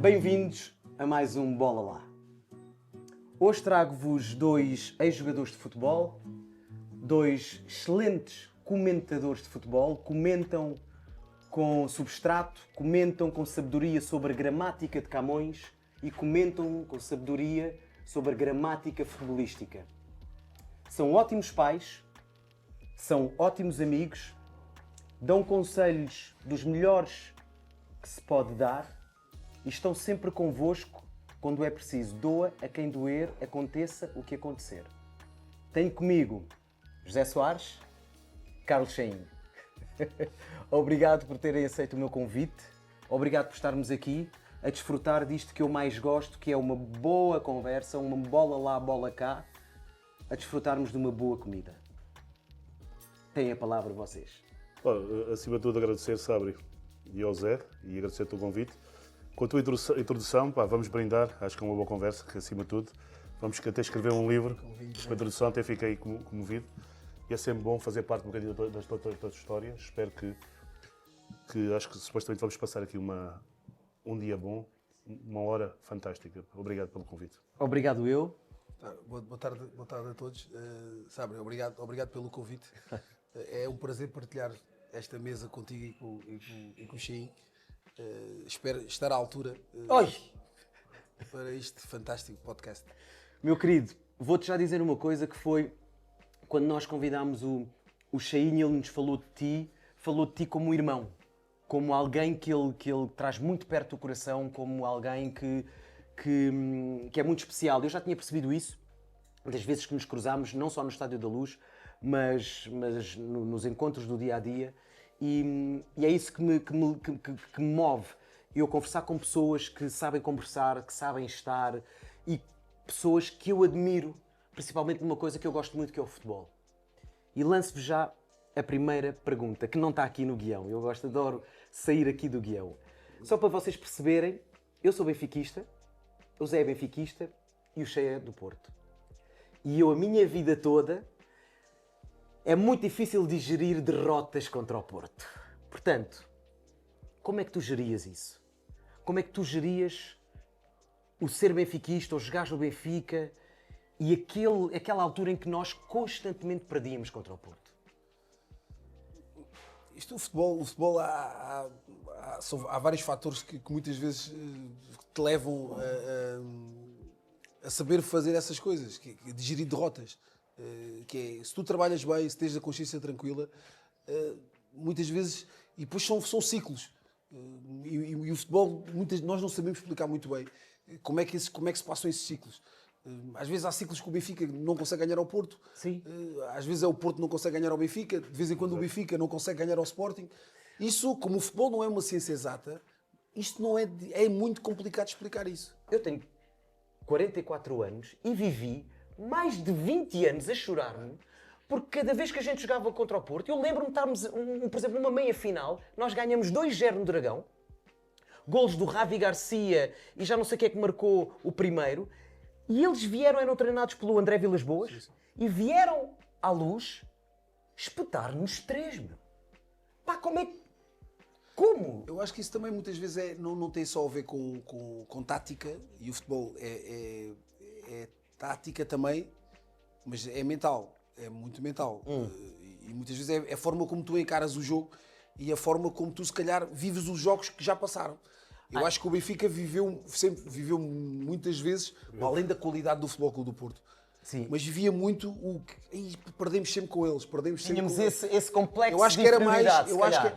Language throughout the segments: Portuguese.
Bem-vindos a mais um Bola Lá. Hoje trago-vos dois ex-jogadores de futebol, dois excelentes comentadores de futebol, comentam com substrato, comentam com sabedoria sobre a gramática de Camões e comentam com sabedoria sobre a gramática futebolística. São ótimos pais, são ótimos amigos, dão conselhos dos melhores que se pode dar e estão sempre convosco quando é preciso. Doa a quem doer, aconteça o que acontecer. Tenho comigo José Soares, Carlos Chainho. Obrigado por terem aceito o meu convite. Obrigado por estarmos aqui a desfrutar disto que eu mais gosto, que é uma boa conversa, uma bola lá, bola cá, a desfrutarmos de uma boa comida. Têm a palavra vocês. Acima de tudo agradecer, Sabri, e ao Zé, e agradecer o teu convite. Com a tua introdução, vamos brindar, acho que é uma boa conversa, que acima de tudo, vamos até escrever um livro. Com a introdução até fiquei comovido. E é sempre bom fazer parte um bocadinho da tua história. Espero que acho que supostamente vamos passar aqui um dia bom, uma hora fantástica. Obrigado pelo convite. Obrigado eu. Boa tarde a todos. Sabri, obrigado pelo convite. É um prazer partilhar esta mesa contigo e com o Chainho. Espero estar à altura para este fantástico podcast. Meu querido, vou-te já dizer uma coisa que foi quando nós convidámos o Chainho, ele nos falou de ti como um irmão, como alguém que ele traz muito perto do coração, como alguém que é muito especial. Eu já tinha percebido isso das vezes que nos cruzámos, não só no Estádio da Luz, mas nos encontros do dia-a-dia. E é isso que me move. Eu conversar com pessoas que sabem conversar, que sabem estar e pessoas que eu admiro, principalmente numa coisa que eu gosto muito, que é o futebol. E lanço-vos já a primeira pergunta, que não está aqui no guião. Eu adoro sair aqui do guião. Só para vocês perceberem, eu sou benfiquista, o Zé é benfiquista e o Cheia é do Porto. E eu, a minha vida toda, é muito difícil digerir derrotas contra o Porto. Portanto, como é que tu gerias isso? Como é que tu gerias o ser benfiquista, ou jogares no Benfica e aquela altura em que nós constantemente perdíamos contra o Porto? O futebol há vários fatores que muitas vezes te levam a saber fazer essas coisas, que é digerir derrotas. Que é, se tu trabalhas bem, se tens a consciência tranquila, muitas vezes, e depois são ciclos, e o futebol, nós não sabemos explicar muito bem como é que se passam esses ciclos. Às vezes há ciclos que o Benfica não consegue ganhar ao Porto. Sim. Às vezes é o Porto que não consegue ganhar ao Benfica, de vez em quando o Benfica não consegue ganhar ao Sporting. Isso, como o futebol não é uma ciência exata, isto não é muito complicado de explicar isso. Eu tenho 44 anos e vivi mais de 20 anos a chorar-me, porque cada vez que a gente jogava contra o Porto, eu lembro-me de estarmos, por exemplo, numa meia-final, nós ganhamos 2-0 no Dragão, golos do Ravi Garcia e já não sei quem é que marcou o primeiro, e eles eram treinados pelo André Vilas-Boas, e vieram à Luz espetar-nos 3, meu. Pá, como? Eu acho que isso também muitas vezes não tem só a ver com tática, e o futebol é tática também, mas é mental, é muito mental. E muitas vezes é a forma como tu encaras o jogo e a forma como tu, se calhar, vives os jogos que já passaram. Eu acho que o Benfica sempre viveu muitas vezes, além da qualidade do Futebol Clube do Porto. Sim. Mas vivia muito o que perdemos sempre com eles. Tínhamos esse complexo eu acho de que era mais. inferioridade, Eu acho que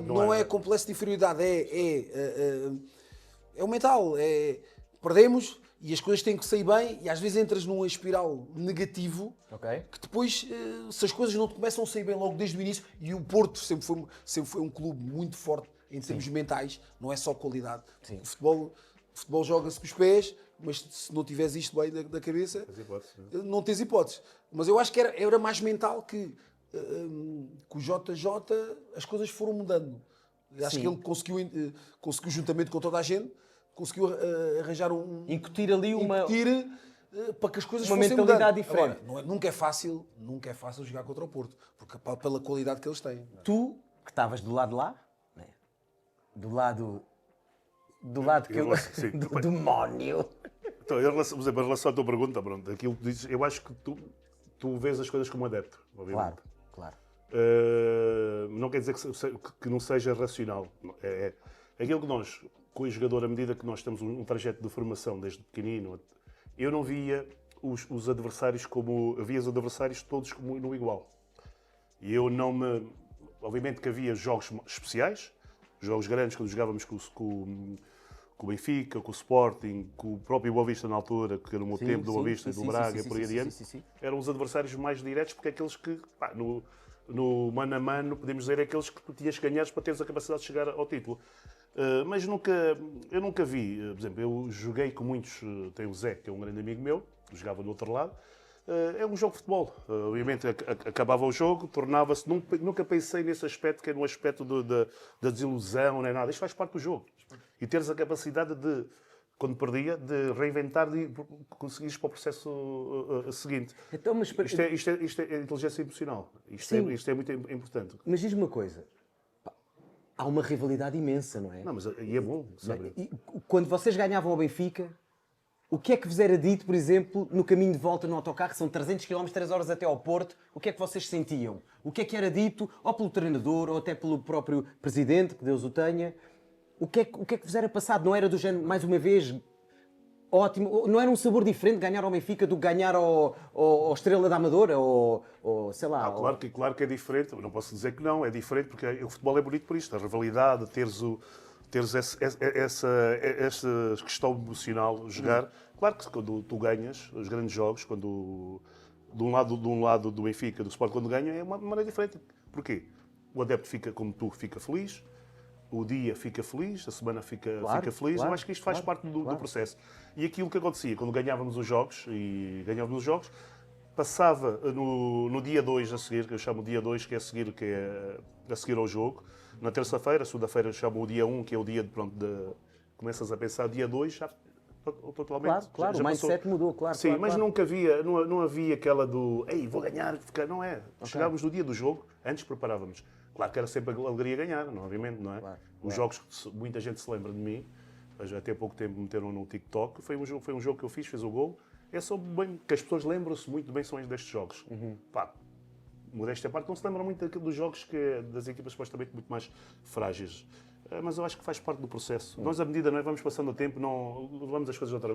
não é complexo de inferioridade, é o mental. Perdemos e as coisas têm que sair bem, e às vezes entras numa espiral negativo, que depois, se as coisas não te começam a sair bem logo desde o início, e o Porto sempre foi um clube muito forte em termos mentais, não é só qualidade. O futebol joga-se com os pés, mas se não tiveres isto bem da cabeça, não tens hipótese. Mas eu acho que era mais mental, que com o JJ as coisas foram mudando. Acho Sim. que ele conseguiu juntamente com toda a gente, conseguiu arranjar Incutir ali para que as coisas uma fossem mentalidade mudando. diferente. Agora, nunca é fácil jogar contra o Porto, porque pela qualidade que eles têm. Tu, que estavas do lado de lá, né? do lado que eu... Sim. do demónio. Então, por exemplo, em relação à tua pergunta, pronto, aquilo que dizes, eu acho que tu vês as coisas como adepto, obviamente. Claro. Não quer dizer que não seja racional. É aquilo que nós, com o jogador, à medida que nós temos um trajeto de formação desde pequenino, eu não via os adversários como... Via os adversários todos como no igual. E eu não me... Obviamente que havia jogos especiais, jogos grandes, quando jogávamos com o Benfica, com o Sporting, com o próprio Boa Vista na altura, que era o meu tempo do Boa Vista e do Braga, e por aí adiante, eram os adversários mais diretos, porque aqueles que, no mano a mano, podemos dizer, aqueles que tu tinhas que ganhar para teres a capacidade de chegar ao título. Mas eu nunca vi, por exemplo, eu joguei com muitos, tem o Zé, que é um grande amigo meu, jogava do outro lado, é um jogo de futebol. Obviamente acabava o jogo, tornava-se, nunca pensei nesse aspecto, que é no aspecto da desilusão, nem nada, isto faz parte do jogo. E teres a capacidade de, quando perdia, de reinventar e conseguires para o processo seguinte. Então, mas... Isto é inteligência emocional. Isto é muito importante. Mas diz-me uma coisa. Há uma rivalidade imensa, não é? Não, mas e é bom, sabe? E quando vocês ganhavam ao Benfica, o que é que vos era dito, por exemplo, no caminho de volta no autocarro, que são 300 km, 3 horas até ao Porto, o que é que vocês sentiam? O que é que era dito, ou pelo treinador, ou até pelo próprio presidente, que Deus o tenha? O que é que vos era passado? Não era do género, mais uma vez, ótimo? Não era um sabor diferente ganhar ao Benfica do que ganhar ao Estrela da Amadora? Ou sei lá... Claro que é diferente. Eu não posso dizer que não. É diferente porque o futebol é bonito por isto. A rivalidade, teres essa questão emocional, jogar. Claro que quando tu ganhas os grandes jogos, quando de um lado do Benfica, do Sport, quando ganha, é uma maneira diferente. Porquê? O adepto fica, como tu, fica feliz. O dia fica feliz, a semana fica feliz. Eu acho que isto faz parte do processo. E aquilo que acontecia, quando ganhávamos os jogos, passava no dia 2 a seguir, que eu chamo o dia 2, que é a seguir ao jogo. Na terça-feira, segunda-feira chamo o dia 1, que é o dia de começas a pensar, dia 2 já totalmente. Claro, já o mindset mudou, claro. Sim, claro, mas claro. não havia aquela do ei, vou ganhar, não é. Chegávamos no dia do jogo, antes preparávamos. Claro que era sempre a alegria ganhar, não, obviamente, não é? Os jogos que muita gente se lembra de mim, até há pouco tempo meteram no TikTok, foi um jogo que eu fiz o gol. É só bem que as pessoas lembram-se muito bem são destes jogos. Pá, modéstia à parte, não se lembram muito dos jogos das equipas supostamente muito mais frágeis. Mas eu acho que faz parte do processo. Nós, à medida que vamos passando o tempo, não levamos as coisas a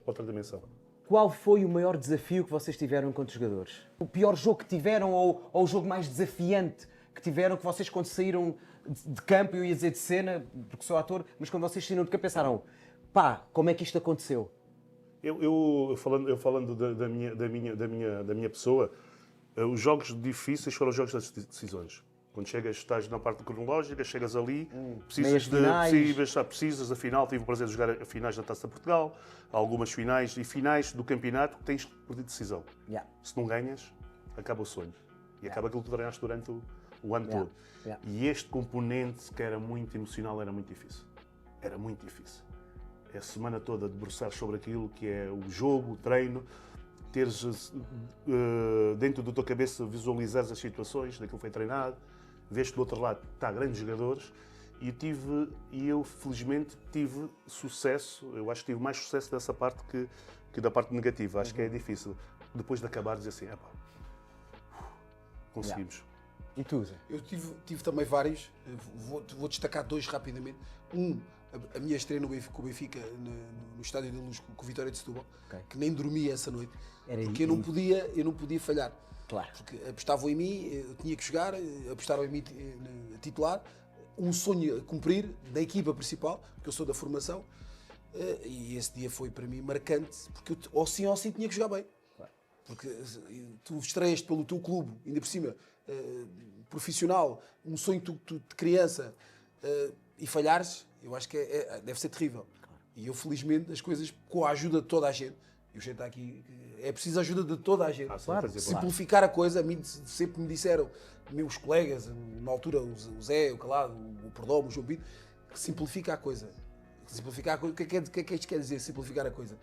outra dimensão. Qual foi o maior desafio que vocês tiveram enquanto jogadores? O pior jogo que tiveram ou o jogo mais desafiante que tiveram, que vocês quando saíram de campo, eu ia dizer de cena, porque sou ator, mas quando vocês saíram de campo pensaram, pá, como é que isto aconteceu? Eu falando da minha pessoa, os jogos difíceis foram os jogos das decisões. Quando estás na parte cronológica, chegas ali, precisas, afinal, tive o prazer de jogar a finais da Taça de Portugal, algumas finais e finais do campeonato, tens que perder decisão. Se não ganhas, acaba o sonho. E acaba aquilo que tu treinaste durante o ano todo. E este componente, que era muito emocional, era muito difícil. Era muito difícil. É a semana toda debruçar sobre aquilo que é o jogo, o treino, teres dentro da tua cabeça, visualizares as situações daquilo que foi treinado, vês que do outro lado está grandes jogadores e eu felizmente tive sucesso, eu acho que tive mais sucesso dessa parte que da parte negativa. Acho que é difícil. Depois de acabar, dizer assim, conseguimos. E tu, Zé? Eu tive também vários, vou destacar dois rapidamente. A minha estreia com o Benfica no Estádio da Luz com o Vitória de Setúbal, que nem dormia essa noite, porque eu não podia falhar. Claro. Porque apostavam em mim, eu tinha que jogar, apostaram em mim a titular, um sonho a cumprir da equipa principal, porque eu sou da formação, e esse dia foi para mim marcante, porque eu ou sim tinha que jogar bem. Claro. Porque tu estreias pelo teu clube, ainda por cima, profissional, um sonho de criança, e falhares, eu acho que deve ser terrível. Claro. E eu, felizmente, as coisas, com a ajuda de toda a gente, e o gente está aqui É preciso a ajuda de toda a gente. Claro. Simplificar a coisa, a mim sempre me disseram, meus colegas, na altura, o Zé, o Calado, o Perdomo, o João Pinto, que simplifica a coisa. Simplificar a coisa. O que é que isto quer dizer, simplificar a coisa?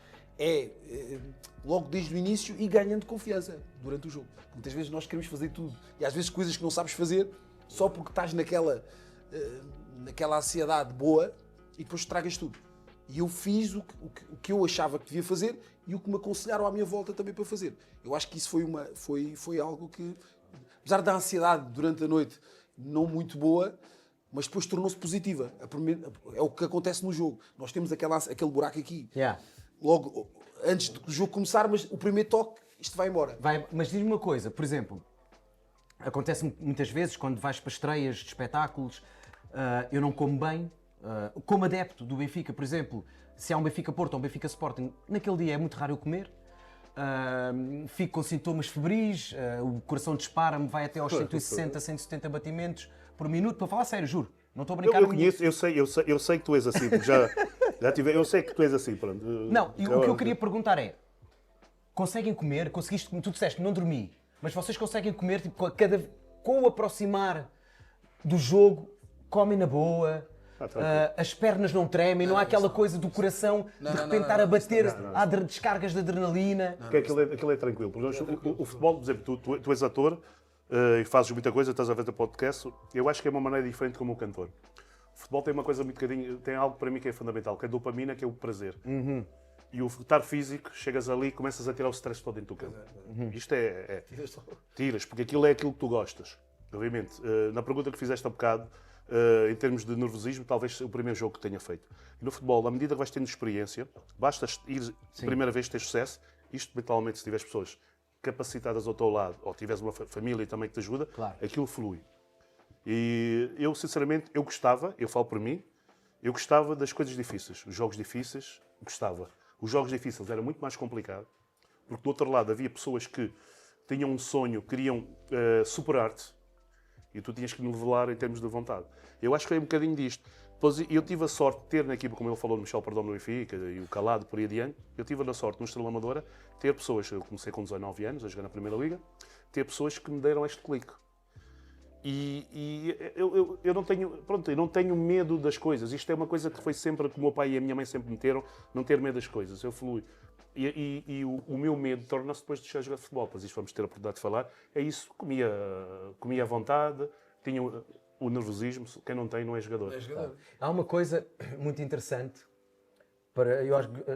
Logo desde o início e ganhando confiança durante o jogo. Muitas vezes nós queremos fazer tudo. E às vezes coisas que não sabes fazer, só porque estás naquela ansiedade boa e depois estragas tudo. E eu fiz o que eu achava que devia fazer e o que me aconselharam à minha volta também para fazer. Eu acho que isso foi algo que, apesar da ansiedade durante a noite não muito boa, mas depois tornou-se positiva. É o que acontece no jogo. Nós temos aquele buraco aqui. Yeah. Logo, antes do jogo começar, mas o primeiro toque, isto vai embora. Mas diz-me uma coisa, por exemplo, acontece muitas vezes quando vais para estreias de espetáculos, eu não como bem, como adepto do Benfica, por exemplo, se há um Benfica-Porto ou um Benfica-Sporting, naquele dia é muito raro eu comer, fico com sintomas febris, o coração dispara-me, vai até aos 160, 170 batimentos por minuto, para falar sério, juro, não estou a brincar. Eu conheço, eu sei que tu és assim, porque já tive, eu sei que tu és assim, pronto. Não, e o que eu queria perguntar é, conseguem comer, conseguiste, tu disseste, não dormi, mas vocês conseguem comer, tipo, com o aproximar do jogo, comem na boa, as pernas não tremem, não há aquela coisa do coração de repente estar a bater, há descargas de adrenalina. Porque aquilo é tranquilo. O futebol, por exemplo, tu és ator e fazes muita coisa, estás a ver o podcast, eu acho que é uma maneira diferente como um cantor. O futebol tem uma coisa muito bocadinho, tem algo para mim que é fundamental, que é a dopamina, que é o prazer. E o estar físico, chegas ali e começas a tirar o stress todo dentro do campo. Isto tiras, porque aquilo é aquilo que tu gostas. Obviamente, na pergunta que fizeste há bocado, em termos de nervosismo, talvez o primeiro jogo que tenha feito. E no futebol, à medida que vais tendo experiência, basta ir primeira vez ter sucesso, isto mentalmente, se tiveres pessoas capacitadas ao teu lado, ou tiveres uma família também que te ajuda, claro, aquilo flui. E eu, sinceramente, eu falo por mim, eu gostava das coisas difíceis. Os jogos difíceis, gostava. Os jogos difíceis era muito mais complicado, porque do outro lado havia pessoas que tinham um sonho, queriam superar-te, e tu tinhas que me levelar em termos de vontade. Eu acho que foi um bocadinho disto. Depois, eu tive a sorte de ter na equipa, como ele falou, no Michel Perdomo no Benfica e o Calado por aí adiante, eu tive a sorte no Estrela Amadora ter pessoas, eu comecei com 19 anos a jogar na Primeira Liga, ter pessoas que me deram este clique. E eu não tenho medo das coisas. Isto é uma coisa que foi sempre, que o meu pai e a minha mãe sempre me meteram, não ter medo das coisas. Eu flui. E o meu medo torna-se depois de chegar a jogar futebol, pois isto vamos ter a oportunidade de falar, é isso, comia à vontade, tinha o nervosismo, quem não tem não é jogador. Há uma coisa muito interessante,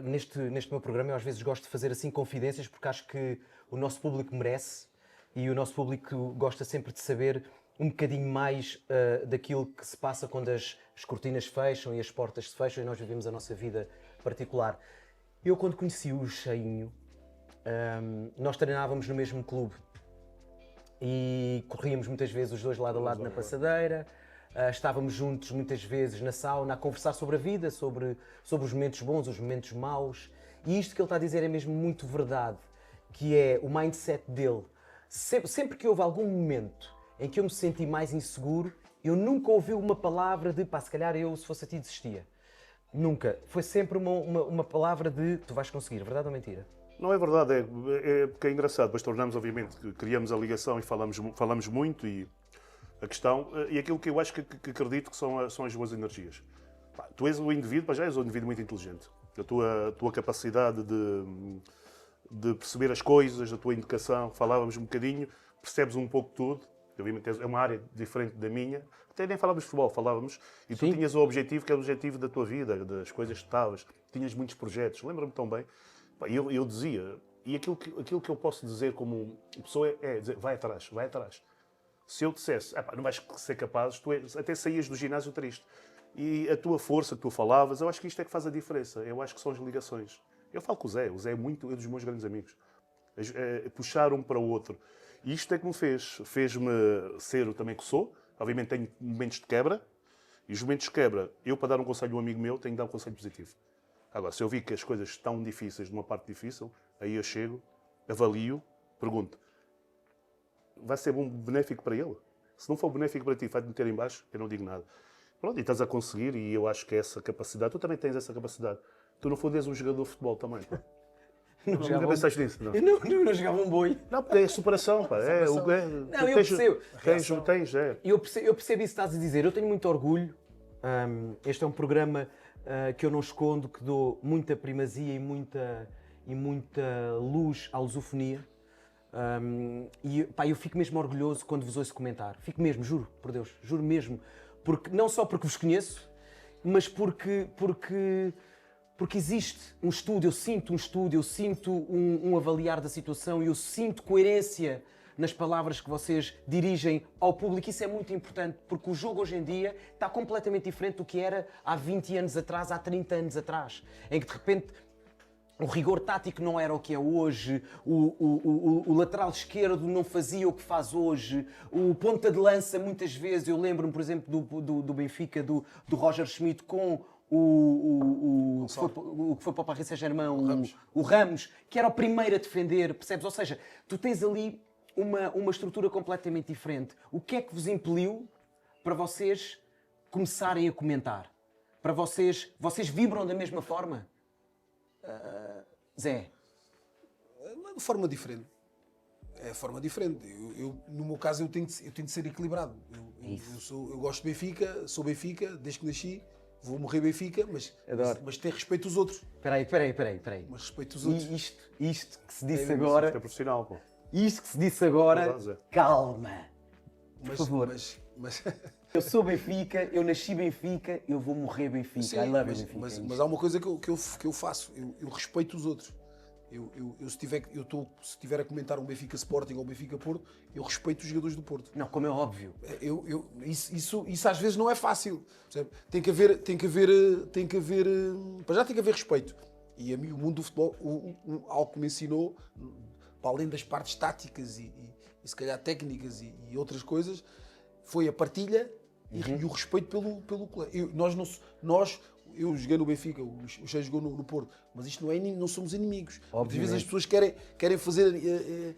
neste meu programa eu às vezes gosto de fazer assim confidências, porque acho que o nosso público merece, e o nosso público gosta sempre de saber um bocadinho mais daquilo que se passa quando as cortinas fecham e as portas se fecham e nós vivemos a nossa vida particular. Eu, quando conheci o Cheinho, nós treinávamos no mesmo clube e corríamos muitas vezes os dois lado a lado na passadeira, estávamos juntos muitas vezes na sauna a conversar sobre a vida, sobre os momentos bons, os momentos maus, e isto que ele está a dizer é mesmo muito verdade, que é o mindset dele. Sempre que houve algum momento em que eu me senti mais inseguro, eu nunca ouvi uma palavra de pá, se calhar eu, se fosse a ti, desistia. Nunca. Foi sempre uma palavra de tu vais conseguir, verdade ou mentira? Não é verdade, porque é engraçado. Depois tornamos, obviamente, criamos a ligação e falamos muito e a questão, e aquilo que eu acho que acredito que são as boas energias. Pá, tu és o indivíduo, já és um indivíduo muito inteligente. A tua capacidade de perceber as coisas, a tua educação, falávamos um bocadinho, percebes um pouco tudo. Obviamente é uma área diferente da minha. Até nem falávamos de futebol, falávamos. E tu tinhas o objetivo, que é o objetivo da tua vida, das coisas que estavas. Tinhas muitos projetos, lembro-me tão bem. Eu dizia, e aquilo que eu posso dizer como pessoa é dizer, vai atrás. Se eu dissesse, não vais ser capaz, tu até saías do ginásio triste. E a tua força que tu falavas, eu acho que isto é que faz a diferença. Eu acho que são as ligações. Eu falo com o Zé é é dos meus grandes amigos. Puxar um para o outro. E isto é que me fez-me ser o também que sou. Obviamente tenho momentos de quebra, e os momentos de quebra, eu para dar um conselho a um amigo meu, tenho que dar um conselho positivo. Agora, se eu vi que as coisas estão difíceis, de uma parte difícil, aí eu chego, avalio, pergunto, vai ser bom, benéfico para ele? Se não for benéfico para ti, vai-te meter em baixo, eu não digo nada. Pronto, e estás a conseguir, e eu acho que é essa capacidade, tu também tens essa capacidade. Tu, no fundo, és um jogador de futebol também. Nunca pensaste nisso, não? Eu não jogava um boi. Não, porque é superação, pá. Não, eu percebo. Eu percebo isso que estás a dizer. Eu tenho muito orgulho. Este é um programa que eu não escondo, que dou muita primazia e muita luz à lusofonia. E pá, eu fico mesmo orgulhoso quando vos ouço comentar. Fico mesmo, juro, por Deus, juro mesmo. Porque, não só porque vos conheço, mas porque existe um estudo, eu sinto um avaliar da situação e eu sinto coerência nas palavras que vocês dirigem ao público. Isso é muito importante, porque o jogo hoje em dia está completamente diferente do que era há 20 anos atrás, há 30 anos atrás, em que de repente o rigor tático não era o que é hoje, o lateral esquerdo não fazia o que faz hoje, o ponta de lança muitas vezes, eu lembro-me, por exemplo, do Benfica, do Roger Schmidt com o que foi para o Paris Saint-Germain, o Ramos, que era o primeiro a defender, percebes? Ou seja, tu tens ali uma estrutura completamente diferente. O que é que vos impeliu para vocês começarem a comentar? Para vocês vibram da mesma forma? Zé? De forma diferente. É forma diferente. No meu caso, eu tenho de ser equilibrado. Eu gosto de Benfica, sou Benfica, desde que nasci. Vou morrer Benfica, mas ter respeito aos outros. Espera aí. Mas respeito os outros. Isto que se disse agora... É profissional, pô. Isto que se disse agora... Calma. Por favor. Mas eu sou Benfica, eu nasci Benfica, eu vou morrer Benfica. sim, I love Benfica. Mas há uma coisa que eu faço. Eu respeito os outros. Se estiver a comentar um Benfica Sporting ou um Benfica Porto, eu respeito os jogadores do Porto. Não, como é óbvio. Isso às vezes não é fácil. Percebe? Tem que haver. Para já tem que haver respeito. E a mim o mundo do futebol, algo que me ensinou, para além das partes táticas e se calhar técnicas e outras coisas, foi a partilha e o respeito pelo colega. Eu joguei no Benfica, o Cheio jogou no Porto, mas isto não somos inimigos. Às vezes as pessoas querem fazer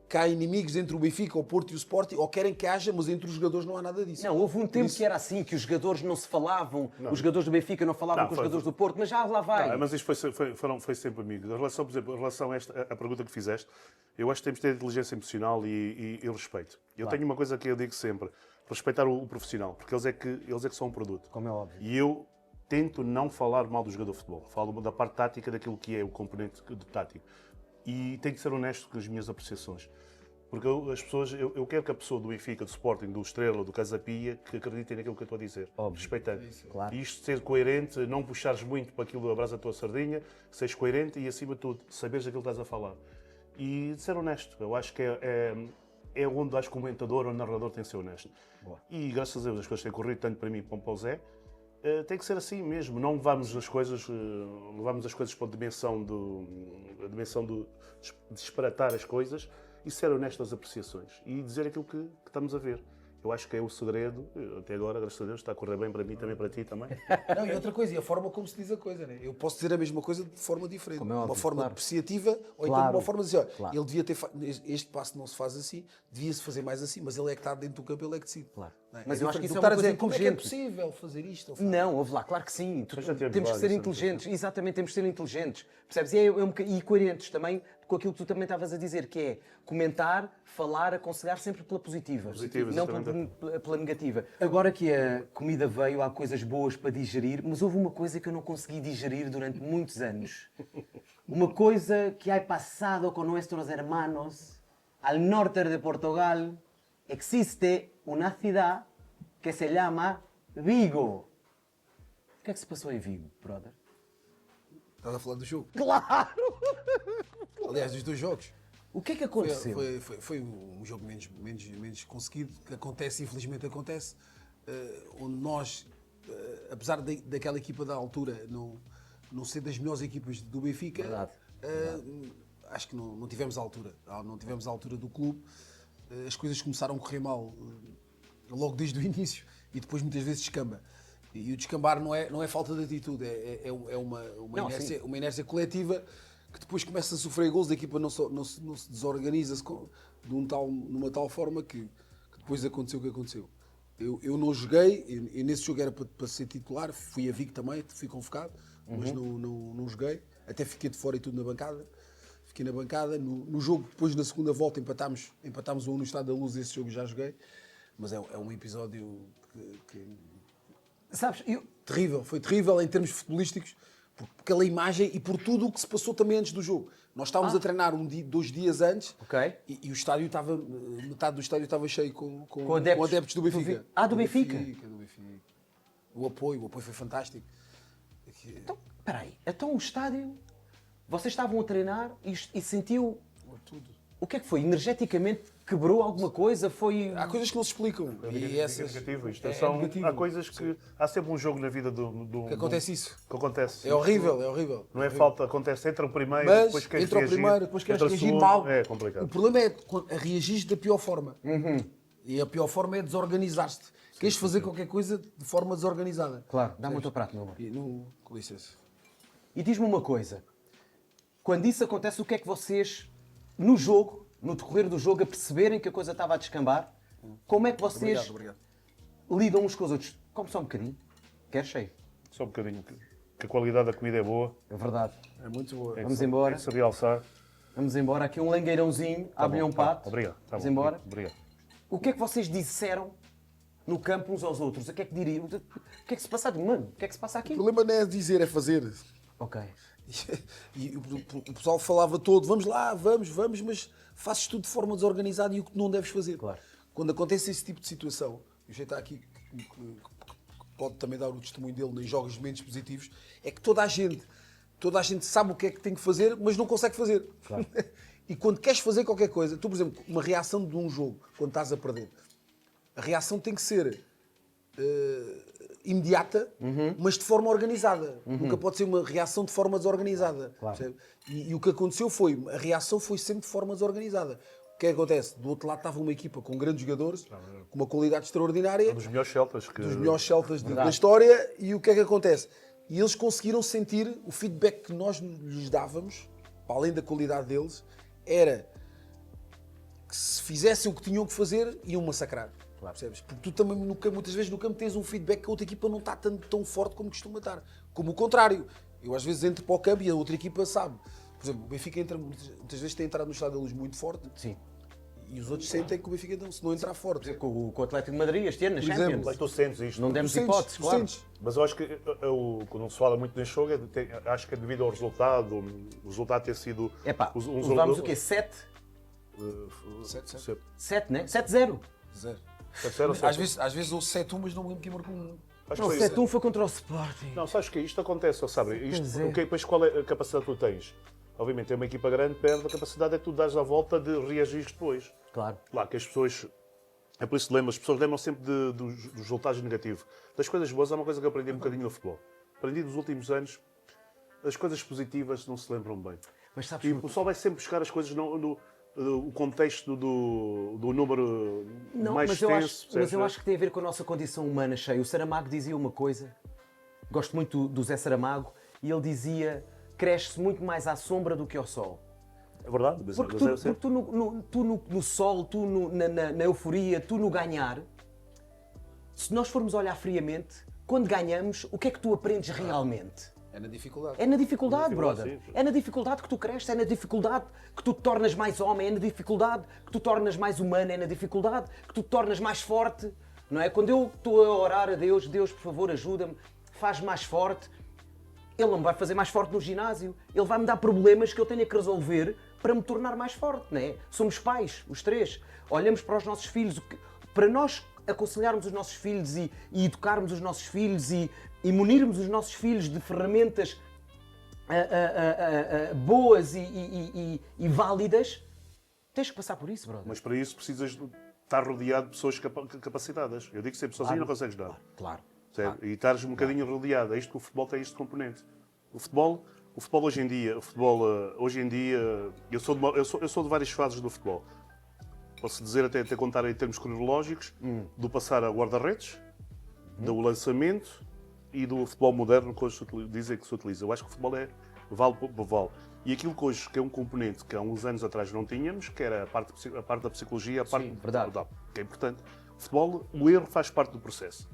cá inimigos entre o Benfica, o Porto e o Sporting, ou querem que haja, mas entre os jogadores não há nada disso. Não, houve um tempo que era assim, que os jogadores não se falavam, os jogadores do Benfica não falavam com os jogadores do Porto, mas já lá vai. Não, mas isto foi sempre amigos. Em relação, por exemplo, em relação a pergunta que fizeste, eu acho que temos de ter inteligência emocional e respeito. Eu tenho uma coisa que eu digo sempre, respeitar o profissional, porque eles é que são um produto. Como é óbvio. E eu tento não falar mal do jogador de futebol. Falo da parte tática, daquilo que é o componente tático. E tenho que ser honesto com as minhas apreciações. Porque eu quero que a pessoa do Benfica, do Sporting, do Estrela, do Casapia, que acreditem naquilo que eu estou a dizer. Óbvio. Respeitando. Claro. E isto ser coerente, não puxares muito para aquilo, abraça a tua sardinha, seres coerente e, acima de tudo, saberes aquilo que estás a falar. E ser honesto. Eu acho que é onde acho que o comentador ou o narrador tem que ser honesto. Boa. E, graças a Deus, as coisas têm corrido tanto para mim como para o Zé. Tem que ser assim mesmo, não levamos as coisas para a dimensão de disparatar as coisas e ser honesto nas apreciações e dizer aquilo que estamos a ver. Eu acho que é o segredo, até agora, graças a Deus, está a correr bem para mim, também para ti também. Não, e outra coisa, e a forma como se diz a coisa, né? Eu posso dizer a mesma coisa de forma diferente. Como é óbvio, uma forma claro. apreciativa, ou então de uma forma de dizer, olha, ele devia ter este passo não se faz assim, devia-se fazer mais assim, mas ele é que está dentro do campo, ele é que decide. Claro. Não é? Mas É eu acho que diferente isso do é estar uma a coisa dizer, como é que é inteligente. possível fazer isto? Não, ouve lá, claro que sim. Já tivemos Temos de ser vários, inteligentes, exatamente, temos de ser inteligentes. Percebes? E coerentes também com aquilo que tu também estavas a dizer, que é comentar, falar, aconselhar sempre pela positiva. Não pela negativa. Agora que a comida veio, há coisas boas para digerir, mas houve uma coisa que eu não consegui digerir durante muitos anos. Uma coisa que ha passado com nossos hermanos al norte de Portugal. Existe uma cidade que se chama Vigo. O que é que se passou em Vigo, brother? Estás a falar do jogo? Claro! Aliás, dos dois jogos. O que é que aconteceu? Foi um jogo menos conseguido, que acontece, infelizmente acontece, onde nós, apesar daquela equipa da altura não ser das melhores equipas do Benfica, Verdade. Acho que não tivemos a altura. Não tivemos a altura do clube. As coisas começaram a correr mal logo desde o início e depois muitas vezes descamba. E o descambar não é falta de atitude, é uma inércia coletiva que depois começa a sofrer gols, a equipa não se desorganiza numa tal forma que depois aconteceu o que aconteceu. Eu não joguei, e nesse jogo era para ser titular, fui a Vigo também, fui convocado, mas não joguei. até fiquei de fora e tudo na bancada. Fiquei na bancada. No jogo, depois na segunda volta, empatámos no Estádio da Luz, esse jogo já joguei. Mas é um episódio que Sabes, terrível, foi terrível em termos futebolísticos, por aquela imagem e por tudo o que se passou também antes do jogo. Nós estávamos a treinar 2 dias antes Ok. e o estádio estava, metade do estádio estava cheio com adeptos do Benfica. Do Benfica? Do Benfica. O apoio foi fantástico. Então, peraí, então o estádio, vocês estavam a treinar e sentiu, Tudo. o que é que foi? Energeticamente quebrou alguma coisa? Foi... Há coisas que não se explicam. E essas, Negativo, isto é são, negativo. há coisas que... Há sempre um jogo na vida Que acontece isso. que acontece. É horrível, é horrível. Não é falta, acontece entre o primeiro, Mas depois queres entra o reagir, primeiro, depois queres entra o reagir segundo, mal. É complicado. O problema é reagir da pior forma. E a pior forma é desorganizar-te. Queres fazer qualquer coisa de forma desorganizada. Claro, dá-me o teu prato, meu amor. E não, com licença. E diz-me uma coisa, quando isso acontece, o que é que vocês, no jogo, no decorrer do jogo, a perceberem que a coisa estava a descambar, como é que vocês Obrigado. lidam uns com os outros? Come só um bocadinho, quer cheio. Só um bocadinho, que a qualidade da comida é boa, É verdade. É muito boa. Vamos embora. tem que se realçar. Vamos embora. Aqui um langueirãozinho, abrir um pato. Obrigado. Vamos embora. Obrigado. O que é que vocês disseram no campo uns aos outros? O que é que diriam? O que é que se passa? Mano, o que é que se passa aqui? O problema não é dizer, é fazer. Ok. E o pessoal falava todo, vamos lá, vamos, mas fazes tudo de forma desorganizada e o que não deves fazer. Claro. Quando acontece esse tipo de situação, e o jeito está aqui, que pode também dar o testemunho dele em jogos menos positivos, é que toda a gente sabe o que é que tem que fazer, mas não consegue fazer. Claro. E quando queres fazer qualquer coisa, tu, por exemplo, uma reação de um jogo, quando estás a perder, a reação tem que ser imediata, mas de forma organizada. Nunca pode ser uma reação de forma desorganizada. Claro. Percebe? E o que aconteceu foi, a reação foi sempre de forma desorganizada. O que é que acontece? Do outro lado estava uma equipa com grandes jogadores, com uma qualidade extraordinária, Um dos melhores celtas que... dos melhores celtas da história, e o que é que acontece? E eles conseguiram sentir o feedback que nós lhes dávamos, para além da qualidade deles, era que se fizessem o que tinham que fazer, iam massacrar. Percebes? Porque tu também, muitas vezes no campo, tens um feedback que a outra equipa não está tão forte como costuma estar. Como o contrário. Eu às vezes entro para o campo e a outra equipa sabe. Por exemplo, o Benfica entra, muitas vezes tem entrado no Estádio da Luz muito forte. Sim. E os outros sentem que o Benfica não, se não entrar forte. Com o Atlético de Madrid este ano, na Por Champions. exemplo, Mas tu sentes isto. Não Tu demos sentes, hipóteses, tu claro. sentes. Mas eu acho que quando se fala muito neste jogo, acho que é devido ao resultado, o resultado ter sido... Epá, uns- levámos o quê? 7? 7-7. 7, né? 7-0. Zero. Sincero, Às vezes houve 7-1, mas não me lembro quem marcou um. acho Não, que foi 7-1 foi contra o Sporting. Não, sabes que isto acontece, sabe? Pois é. Depois qual é a capacidade que tu tens? Obviamente, é uma equipa grande, perde a capacidade é que tu dares a volta de reagir depois. Claro. Claro que as pessoas... É por isso que as pessoas lembram sempre dos resultados negativos. Das coisas boas, há uma coisa que eu aprendi um bocadinho no futebol. Aprendi nos últimos anos, as coisas positivas não se lembram bem. Mas sabes, E o pessoal vai sempre buscar as coisas no contexto do número não, mais mas eu, extenso. acho, percebes, mas eu não é? acho que tem a ver com a nossa condição humana, cheia. O Saramago dizia uma coisa, gosto muito do Zé Saramago, e ele dizia: cresce muito mais à sombra do que ao sol. É verdade, mas Porque mas tu no sol, tu na euforia, tu no ganhar, se nós formos olhar friamente, quando ganhamos, o que é que tu aprendes realmente? É na dificuldade. É na dificuldade, Na brother. dificuldade, sim. É na dificuldade que tu cresces, é na dificuldade que tu te tornas mais homem, é na dificuldade que tu te tornas mais humano, é na dificuldade que tu te tornas mais forte, não é? Quando eu estou a orar a Deus, Deus, por favor, ajuda-me, faz-me mais forte, Ele não me vai fazer mais forte no ginásio, Ele vai-me dar problemas que eu tenha que resolver para me tornar mais forte, não é? Somos pais, os três, olhamos para os nossos filhos, para nós aconselharmos os nossos filhos e educarmos os nossos filhos e munirmos os nossos filhos de ferramentas boas e válidas, tens que passar por isso, brother. Mas para isso precisas de estar rodeado de pessoas capacitadas. Eu digo que sempre sozinho não consegues dar. Claro. Certo? E estares um bocadinho rodeado. É isto que o futebol tem, este componente. O futebol hoje em dia, eu sou de várias fases do futebol. Posso dizer, até contar em termos cronológicos, do passar a guarda-redes, do lançamento e do futebol moderno que hoje dizem que se utiliza. Eu acho que o futebol vale por vale. E aquilo que hoje que é um componente que há uns anos atrás não tínhamos, que era a parte da psicologia, a parte verdade. que é importante. O futebol, o erro faz parte do processo.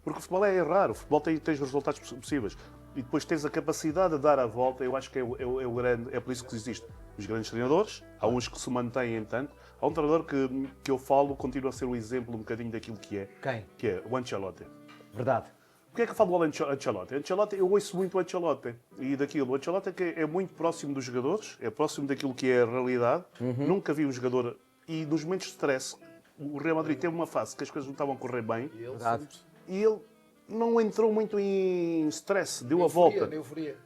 Porque o futebol é errar, o futebol tem os resultados possíveis. e depois tens a capacidade de dar a volta. Eu acho que é o grande, é por isso que existem os grandes treinadores. Há uns que se mantêm tanto. Há um treinador que eu falo, continua a ser o exemplo um bocadinho daquilo que é. Quem? Que é o Ancelotti. Verdade. Porquê é que eu falo do Ancelotti? Ancelotti, eu ouço muito o Ancelotti e daquilo. O Ancelotti é muito próximo dos jogadores, é próximo daquilo que é a realidade. Nunca vi um jogador... E nos momentos de stress, o Real Madrid teve uma fase que as coisas não estavam a correr bem. Verdade. E ele não entrou muito em stress, deu a volta. Euforia.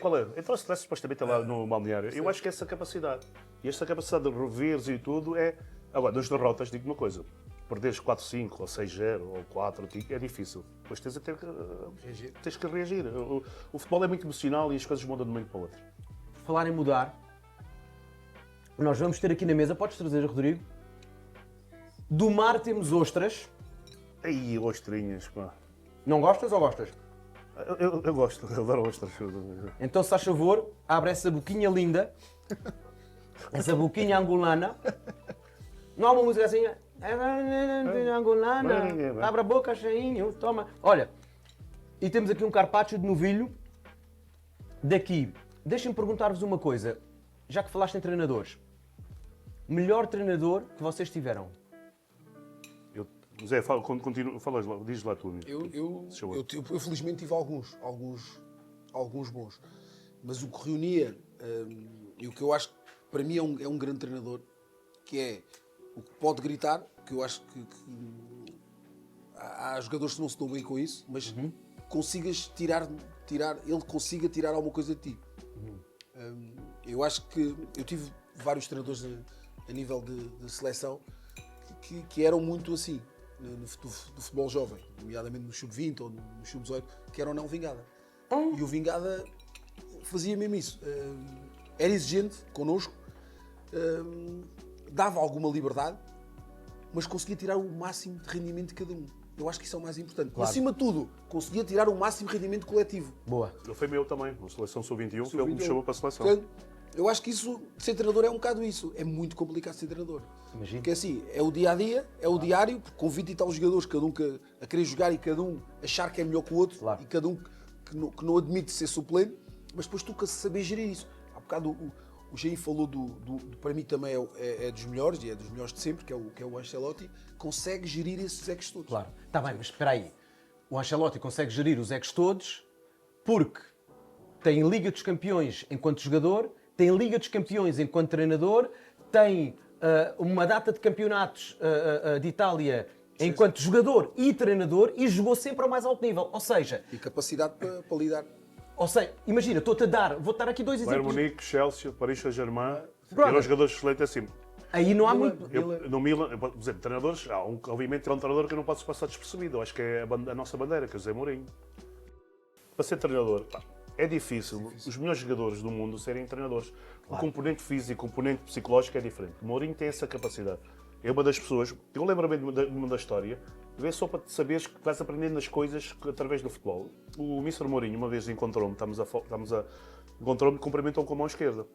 Qual é? Entrou stress supostamente lá no balneário. Eu acho que é essa capacidade. E esta capacidade de reveres e tudo é... Agora, nas derrotas, digo uma coisa. Perderes 4-5, ou 6-0, ou 4, é difícil. Depois tens que reagir. O futebol é muito emocional e as coisas mudam de um momento para o outro. Por falar em mudar, nós vamos ter aqui na mesa, podes trazer, Rodrigo? Do mar temos ostras. Aí, ostrinhas, pá. Não gostas ou gostas? Eu gosto, eu adoro ostras. Então, se faz favor, abre essa boquinha linda, essa boquinha angolana. Não há uma música assim? Angolana, abre a boca, cheinho, toma. Olha, e temos aqui um carpaccio de novilho. Daqui, deixem-me perguntar-vos uma coisa, já que falaste em treinadores. Melhor treinador que vocês tiveram? Zé, diz lá tu. Eu felizmente tive alguns bons. Mas o que reunia, e o que eu acho que para mim é um grande treinador, que é o que pode gritar, que eu acho que há jogadores que não se dão bem com isso, mas consigas ele consiga tirar alguma coisa de ti. Eu acho que eu tive vários treinadores a nível de seleção que eram muito assim, do futebol jovem, nomeadamente no sub-20 ou no sub-18, que eram não Vingada. E o Vingada fazia mesmo isso. Era exigente connosco, dava alguma liberdade, mas conseguia tirar o máximo de rendimento de cada um. Eu acho que isso é o mais importante. Claro. Acima de tudo, conseguia tirar o máximo de rendimento coletivo. Boa. Ele foi meu também, na seleção sub-21, Sub-21. ele me chamou para a seleção. Portanto, eu acho que isso, ser treinador é um bocado isso. É muito complicado ser treinador. Imagino. Porque assim, é o dia-a-dia, é o diário, porque com 20 e tal jogadores, cada um a querer jogar e cada um achar que é melhor que o outro, Claro. e cada um que não admite ser suplente, mas depois tu que saber gerir isso. Há bocado o Jair falou para mim também é dos melhores, e é dos melhores de sempre, que é o Ancelotti, consegue gerir esses egos todos. Claro. Está bem, mas espera aí. O Ancelotti consegue gerir os egos todos porque tem Liga dos Campeões enquanto jogador, tem Liga dos Campeões enquanto treinador, tem uma data de campeonatos de Itália enquanto jogador e treinador e jogou sempre ao mais alto nível. Ou seja, E capacidade para lidar. Imagina, vou-te dar aqui dois Bayern exemplos. Munique, Chelsea, Paris Saint-Germain, Brother. eram jogadores excelentes assim. Aí não há muito... No Milan, por exemplo, treinadores, obviamente é um treinador que eu não posso passar despercebido. Eu acho que é a nossa bandeira, que é o José Mourinho. Para ser treinador, é difícil os melhores jogadores do mundo serem treinadores. O componente físico, o componente psicológico é diferente. O Mourinho tem essa capacidade. É uma das pessoas, eu lembro-me de uma da história, é só para te saberes que vais aprendendo as coisas através do futebol. O Mr. Mourinho uma vez encontrou-me, encontrou-me e cumprimentou-me com a mão esquerda.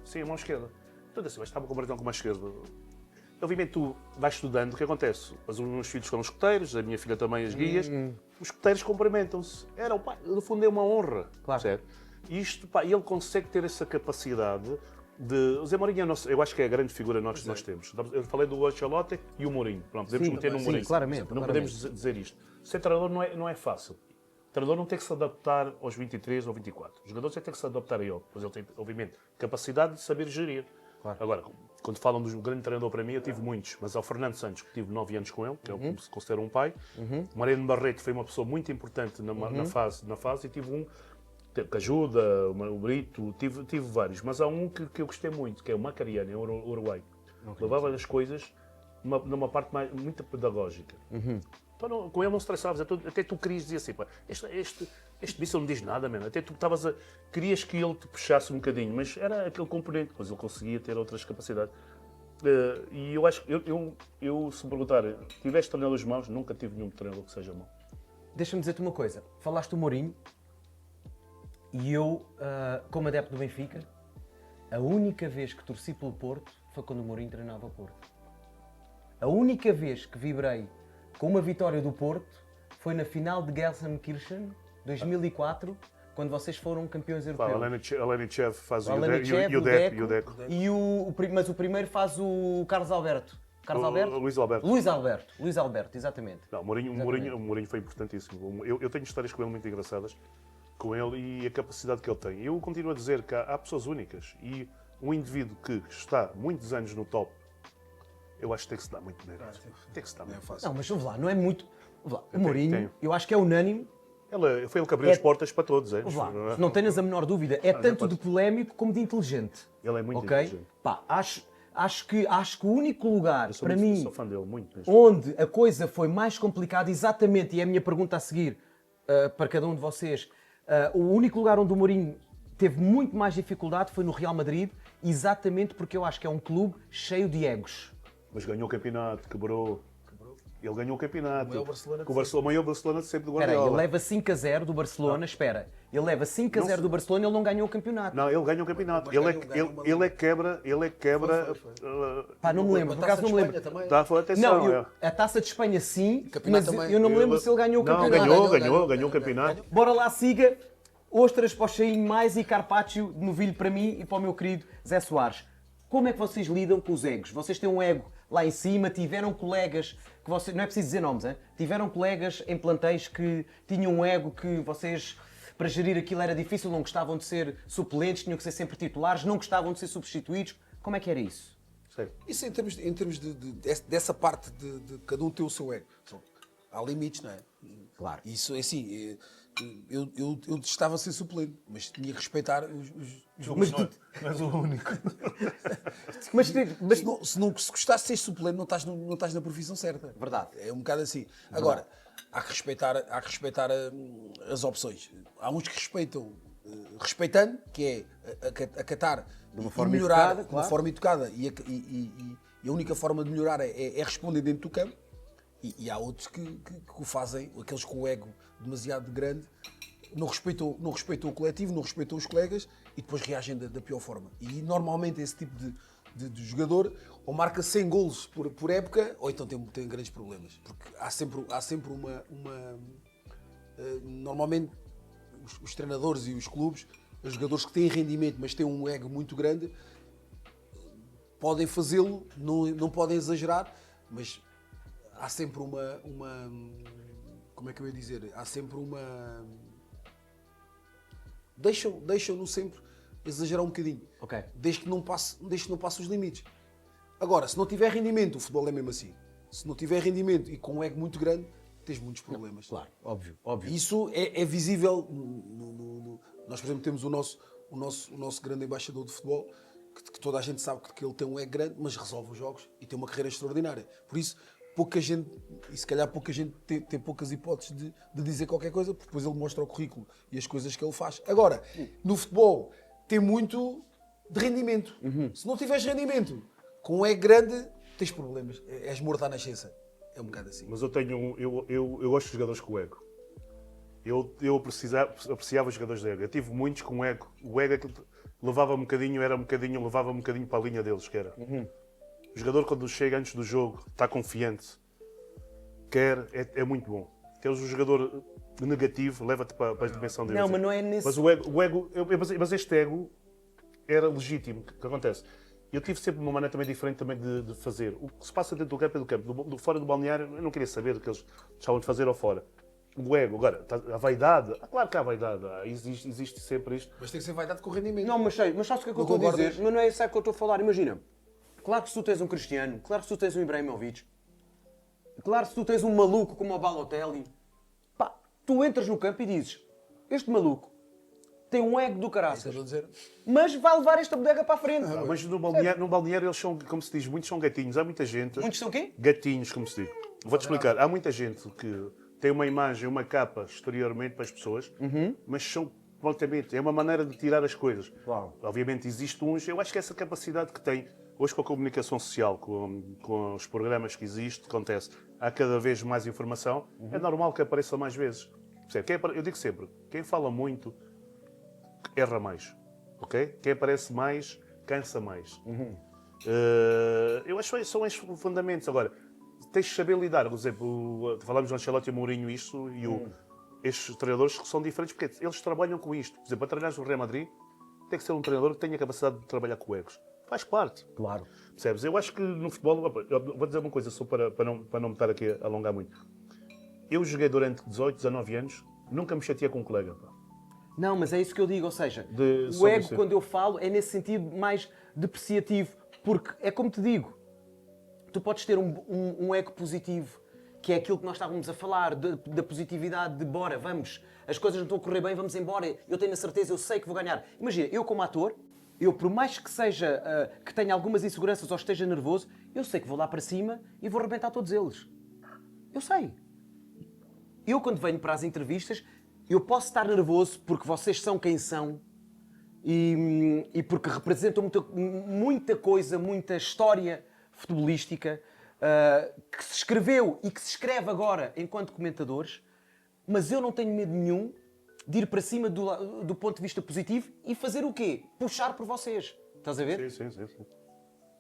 Sim, a mão esquerda. Então assim, mas estava cumprimentando com a mão esquerda. Obviamente tu vais estudando, o que acontece? Os meus filhos foram escuteiros, a minha filha também as guias, os escuteiros cumprimentam-se. No fundo é uma honra, Claro. certo? E isto, ele consegue ter essa capacidade de... O Zé Mourinho, eu acho que é a grande figura que nós temos. Eu falei do Ancelotti e o Mourinho. Pronto, podemos meter no Mourinho. claramente, Não podemos dizer isto. Ser treinador não é fácil. O treinador não tem que se adaptar aos 23 ou 24. Os jogadores têm que se adaptar a ele. Pois ele tem, obviamente, capacidade de saber gerir. Claro. Agora, quando falam do grande treinador para mim, eu tive muitos. Mas ao Fernando Santos, que tive 9 anos com ele, que é o que se considera um pai. O Mariano Barreto foi uma pessoa muito importante na fase e tive um que ajuda, o Brito, tive vários. Mas há um que eu gostei muito, que é o Macariano, é o Uruguai. Levava as coisas numa parte muito pedagógica. Com ele não estressavas, até tu querias dizer assim, pá, este bicho não me diz nada, mesmo. Até tu querias que ele te puxasse um bocadinho, mas era aquele componente, pois ele conseguia ter outras capacidades. E eu acho que, se me perguntar, tiveste treinadores maus? Nunca tive nenhum treinador que seja mau. Deixa-me dizer-te uma coisa. Falaste do Mourinho e eu, como adepto do Benfica, a única vez que torci pelo Porto foi quando o Mourinho treinava o Porto. A única vez que vibrei com uma vitória do Porto foi na final de Gelsenkirchen 2004, quando vocês foram campeões Pá, a europeus. Lenichev faz O o Alenichev, o Deco. Mas o primeiro faz o Carlos Alberto. Carlos Alberto? Luís Alberto. Luís Alberto, exatamente. Não, o Mourinho foi importantíssimo. Eu tenho histórias com ele muito engraçadas, com ele e a capacidade que ele tem. Eu continuo a dizer que há pessoas únicas e um indivíduo que está muitos anos no top, eu acho que tem que se dar muito mérito. Tem que se dar muito mérito. Não, mas vamos lá, não é muito. Vamos lá, o Mourinho, eu acho que é unânime. Foi ele que abriu as portas para todos. Vamos lá, não tenhas a menor dúvida. É tanto de polémico como de inteligente. Ele é muito ok? inteligente. Pá, acho que o único lugar, para mim, sou fã dele, muito mesmo. onde a coisa foi mais complicada, exatamente, e é a minha pergunta a seguir para cada um de vocês, o único lugar onde o Mourinho teve muito mais dificuldade foi no Real Madrid, exatamente porque eu acho que é um clube cheio de egos. Mas ganhou o campeonato, quebrou. Ele ganhou o campeonato. O maior Barcelona de sempre do Espera aí, Guardiola. ele leva 5-0 do Barcelona, espera. Ele leva 5-0 do Barcelona e ele não ganhou o campeonato. Não, ele ganha o campeonato. Ele é que quebra. Pá, não me lembro, por acaso não me lembro. Atenção. Não, a Taça de Espanha sim, mas também. eu não me lembro se ele ganhou o Não, campeonato. ganhou o campeonato. Bora lá, siga. Ostras para o Cheinho mais e Carpaccio de novilho para mim e para o meu querido Zé Soares. Como é que vocês lidam com os egos? Vocês têm um ego lá em cima, tiveram colegas que vocês, não é preciso dizer nomes, hein? Tiveram colegas em plantéis que tinham um ego que vocês, para gerir aquilo era difícil, não gostavam de ser suplentes, tinham que ser sempre titulares, não gostavam de ser substituídos. Como é que era isso? Isso em termos dessa parte de cada um ter o seu ego. Há limites, não é? Claro. Isso é assim. Eu estava a ser suplente, mas tinha que respeitar os Mas tu, Não és o único. se gostasse de ser suplente, não estás na profissão certa. Verdade. É um bocado assim. Agora, há que respeitar as opções. Há uns que respeitam, respeitando, que é acatar de uma forma melhorar educada, de uma forma educada. E a única forma de melhorar é responder dentro do campo. E há outros que o fazem, aqueles com o ego demasiado grande, não respeitam o coletivo, não respeitam os colegas e depois reagem da pior forma. E normalmente esse tipo de jogador ou marca 100 golos por época ou então tem grandes problemas. Porque há sempre uma normalmente os treinadores e os clubes, os jogadores que têm rendimento mas têm um ego muito grande, podem fazê-lo, não podem exagerar, mas há sempre uma como é que eu ia dizer? Há sempre uma... Deixam-no sempre exagerar um bocadinho. Ok. Desde que não passe os limites. Agora, se não tiver rendimento, o futebol é mesmo assim. Se não tiver rendimento e com um ego muito grande, tens muitos problemas. Claro, óbvio. Isso é visível. Nós, por exemplo, temos o nosso grande embaixador de futebol, que toda a gente sabe que ele tem um ego grande, mas resolve os jogos e tem uma carreira extraordinária. Por isso, pouca gente, e se calhar pouca gente tem poucas hipóteses de dizer qualquer coisa, porque depois ele mostra o currículo e as coisas que ele faz. Agora, no futebol, tem muito de rendimento. Se não tiveres rendimento, com um ego grande, tens problemas. És morto à nascença. É um bocado assim. Mas eu gosto de jogadores com ego. Eu apreciava os jogadores de ego. Eu tive muitos com ego. O ego é que levava um bocadinho para a linha deles, que era. O jogador, quando chega antes do jogo, está confiante, é muito bom. Teres um jogador negativo, leva-te para a dimensão deles. Não, mas não é nesse... Mas este ego era legítimo. O que acontece? Eu tive sempre uma maneira também diferente também de fazer. O que se passa dentro do campo é do campo. Fora do balneário, eu não queria saber o que eles deixavam de fazer ou fora. O ego, agora, a vaidade, claro que há vaidade, existe sempre isto. Mas tem que ser vaidade com rendimento. Não, mas sabes o que é que eu estou a dizer? Mas não é isso que eu estou a falar, imagina. Claro que se tu tens um Cristiano, claro que se tu tens um Ibrahimovic, claro que se tu tens um maluco como o Balotelli, pá, tu entras no campo e dizes, este maluco tem um ego do caraças, mas vai levar esta bodega para a frente. Mas no balneário eles são, como se diz, muitos são gatinhos. Há muita gente... Muitos são o quê? Gatinhos, como se diz. Vou-te explicar. Há muita gente que tem uma imagem, uma capa exteriormente para as pessoas, mas são completamente... É uma maneira de tirar as coisas. Uau. Obviamente existe uns... Eu acho que essa capacidade que tem... Hoje com a comunicação social, com os programas que existem, acontece, há cada vez mais informação, é normal que apareça mais vezes. Eu digo sempre, quem fala muito erra mais, ok? Quem aparece mais, cansa mais. Eu acho que são estes fundamentos. Agora, tens de saber lidar. Por exemplo, falámos do Ancelotti e Mourinho isto, e estes treinadores que são diferentes, porque eles trabalham com isto. Por exemplo, para treinar no Real Madrid, tem que ser um treinador que tenha a capacidade de trabalhar com egos. Faz parte. Claro. Percebes? Eu acho que no futebol, eu vou dizer uma coisa, só para não me estar aqui a alongar muito. Eu joguei durante 18, 19 anos, nunca me chateei com um colega. Pá. Não, mas é isso que eu digo, ou seja, o só ego, você. quando eu falo, é nesse sentido mais depreciativo, porque é como te digo, tu podes ter um ego positivo, que é aquilo que nós estávamos a falar, da positividade, de bora, vamos, as coisas não estão a correr bem, vamos embora, eu tenho a certeza, eu sei que vou ganhar. Imagina, eu como ator, eu por mais que seja, que tenha algumas inseguranças ou esteja nervoso, eu sei que vou lá para cima e vou arrebentar todos eles. Eu sei. Eu quando venho para as entrevistas, eu posso estar nervoso porque vocês são quem são e porque representam muita coisa, muita história futebolística que se escreveu e que se escreve agora enquanto comentadores, mas eu não tenho medo nenhum de ir para cima do ponto de vista positivo e fazer o quê? Puxar por vocês. Estás a ver? Sim.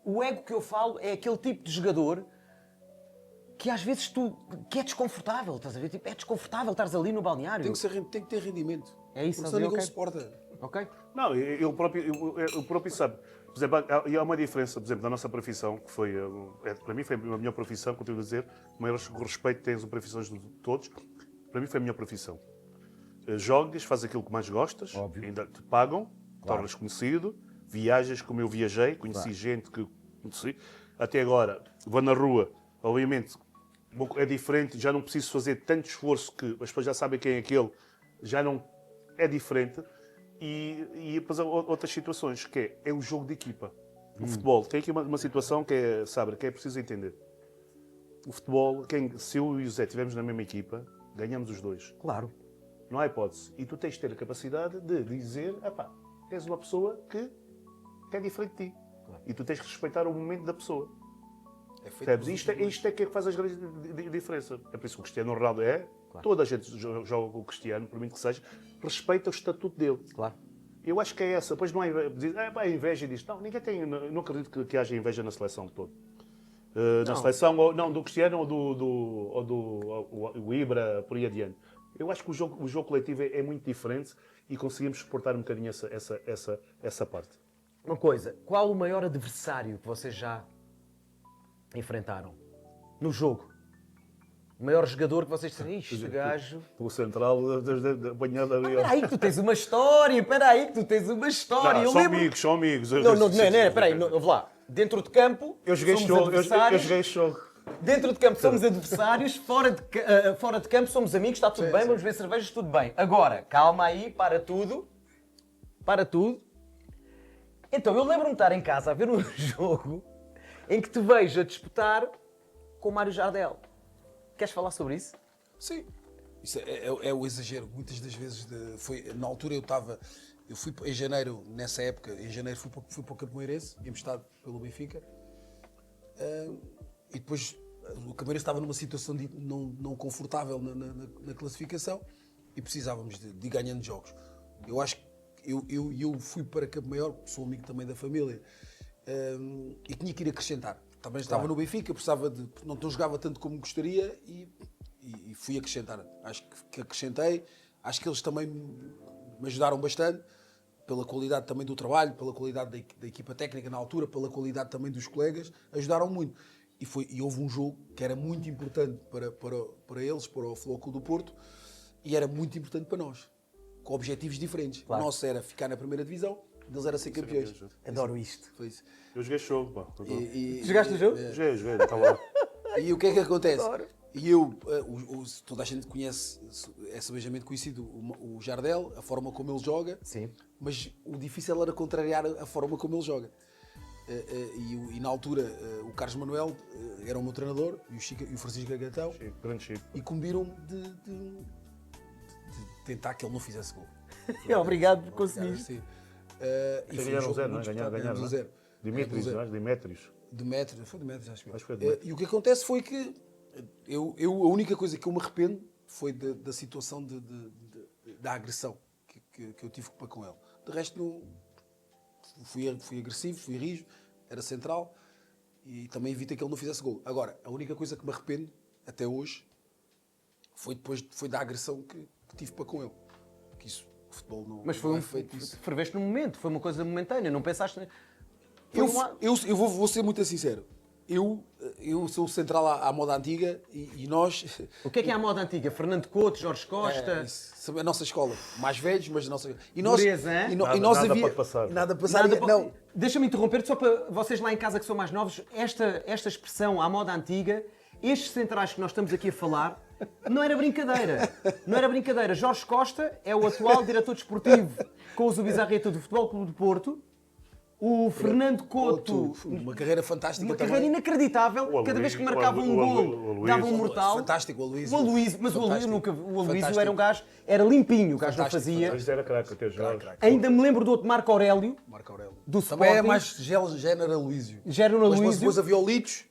O ego que eu falo é aquele tipo de jogador que às vezes que é desconfortável, estás a ver? Tipo, é desconfortável estares ali no balneário. Tem que ter rendimento. É isso, porque senão ninguém ok. suporta. Ok? Não, eu próprio sabe. Por exemplo, há uma diferença, por exemplo, da nossa profissão, que foi, para mim foi a melhor profissão, continuo a dizer, o maior respeito tens as profissões de todos, para mim foi a melhor profissão. Jogas, fazes aquilo que mais gostas, Óbvio. ainda te pagam, tornas conhecido, viajas como eu viajei, conheci gente que conheci. Até agora, vou na rua, obviamente, é diferente, já não preciso fazer tanto esforço que as pessoas já sabem quem é aquele, já não é diferente. E depois há outras situações, que é o jogo de equipa. O futebol tem aqui uma situação que é preciso entender. O futebol, se eu e o Zé estivermos na mesma equipa, ganhamos os dois. Claro. Não há hipótese. E tu tens de ter a capacidade de dizer, és uma pessoa que é diferente de ti. Claro. E tu tens que respeitar o momento da pessoa. Isto é que faz as grandes diferença. É por isso que o Cristiano Ronaldo claro. Toda a gente joga com o Cristiano, por mim que seja, respeita o estatuto dele. Claro. Eu acho que é essa. Depois não há inveja disto. Não, ninguém tem. Não acredito que haja inveja na seleção toda. Na seleção, do Cristiano ou do Ibra, por aí adiante. Eu acho que o jogo coletivo é muito diferente e conseguimos suportar um bocadinho essa parte. Uma coisa, qual o maior adversário que vocês já enfrentaram no jogo? O maior jogador que vocês disseram, este gajo... O central banhado ali. Espera aí que tu tens uma história, Não, são amigos. Não, espera aí, vou lá. Dentro de campo, eu joguei este jogo. Dentro de campo somos adversários, fora de campo somos amigos, está tudo bem, vamos ver cervejas, tudo bem. Agora, calma aí, para tudo. Então, eu lembro-me de estar em casa a ver um jogo em que te vejo a disputar com o Mário Jardel. Queres falar sobre isso? Sim. Isso é o exagero. Muitas das vezes, na altura eu fui em janeiro, nessa época, fui para o Campoeirense, emprestado pelo Benfica. E depois o Campoeirense estava numa situação não confortável na classificação e precisávamos de ir ganhando jogos. Eu acho que eu fui para Campo Maior, sou amigo também da família, e tinha que ir acrescentar. Também estava no Benfica, não jogava tanto como gostaria e fui acrescentar. Acho que acrescentei, acho que eles também me ajudaram bastante, pela qualidade também do trabalho, pela qualidade da equipa técnica na altura, pela qualidade também dos colegas, ajudaram muito. E houve um jogo que era muito importante para eles, para o Futebol Clube do Porto, e era muito importante para nós, com objetivos diferentes. Claro. O nosso era ficar na primeira divisão, deles era ser campeões. Adoro isto. Foi isso. Eu joguei jogo, pá. Jogaste o jogo? Joguei, estava lá. E o que é que acontece? Adoro. E toda a gente conhece, é sabejamente conhecido o Jardel, a forma como ele joga. Sim. Mas o difícil era contrariar a forma como ele joga. E na altura o Carlos Manuel era o meu treinador e o Francisco Gagatão. Grande Chico. E combinam de tentar que ele não fizesse gol. Obrigado por conseguir. Sim. E ganharam 0, não é? Ganharam 0. Demétrios, foi Demétrios, acho que foi. E o que acontece foi que a única coisa que eu me arrependo foi da situação da agressão que eu tive para com ele. De resto, fui agressivo, fui rijo, era central e também evitei que ele não fizesse gol. Agora, a única coisa que me arrependo, até hoje, foi da agressão que tive para com ele. Porque isso, o futebol não, Mas foi não é feito isso. ferveste no momento, foi uma coisa momentânea, não pensaste... Eu vou ser muito sincero. Eu sou central à moda antiga e nós... O que é a moda antiga? Fernando Couto, Jorge Costa... A nossa escola. Mais velos, mas a nossa... E Dureza, hein? Nada pode passar. Nada passar. Não. Deixa-me interromper só para vocês lá em casa que são mais novos. Esta expressão à moda antiga, estes centrais que nós estamos aqui a falar, não era brincadeira. Não era brincadeira. Jorge Costa é o atual diretor desportivo com o Zubizarreta do Futebol Clube do Porto. O Fernando Couto, uma carreira fantástica uma também. carreira inacreditável, cada vez que marcava um golo, dava um mortal. Fantástico, o Aloísio. O Aloísio, mas o Aloísio nunca. O Aloísio Fantástico. era um gajo, era limpinho, o gajo não Fantástico, fazia. Mas era craque até Jorge. Ainda me lembro do outro Marco Aurélio, Marco Aurélio. do Também é Sporting. mais género Aloísio. Género Mas Aloísio. depois havia o Litos.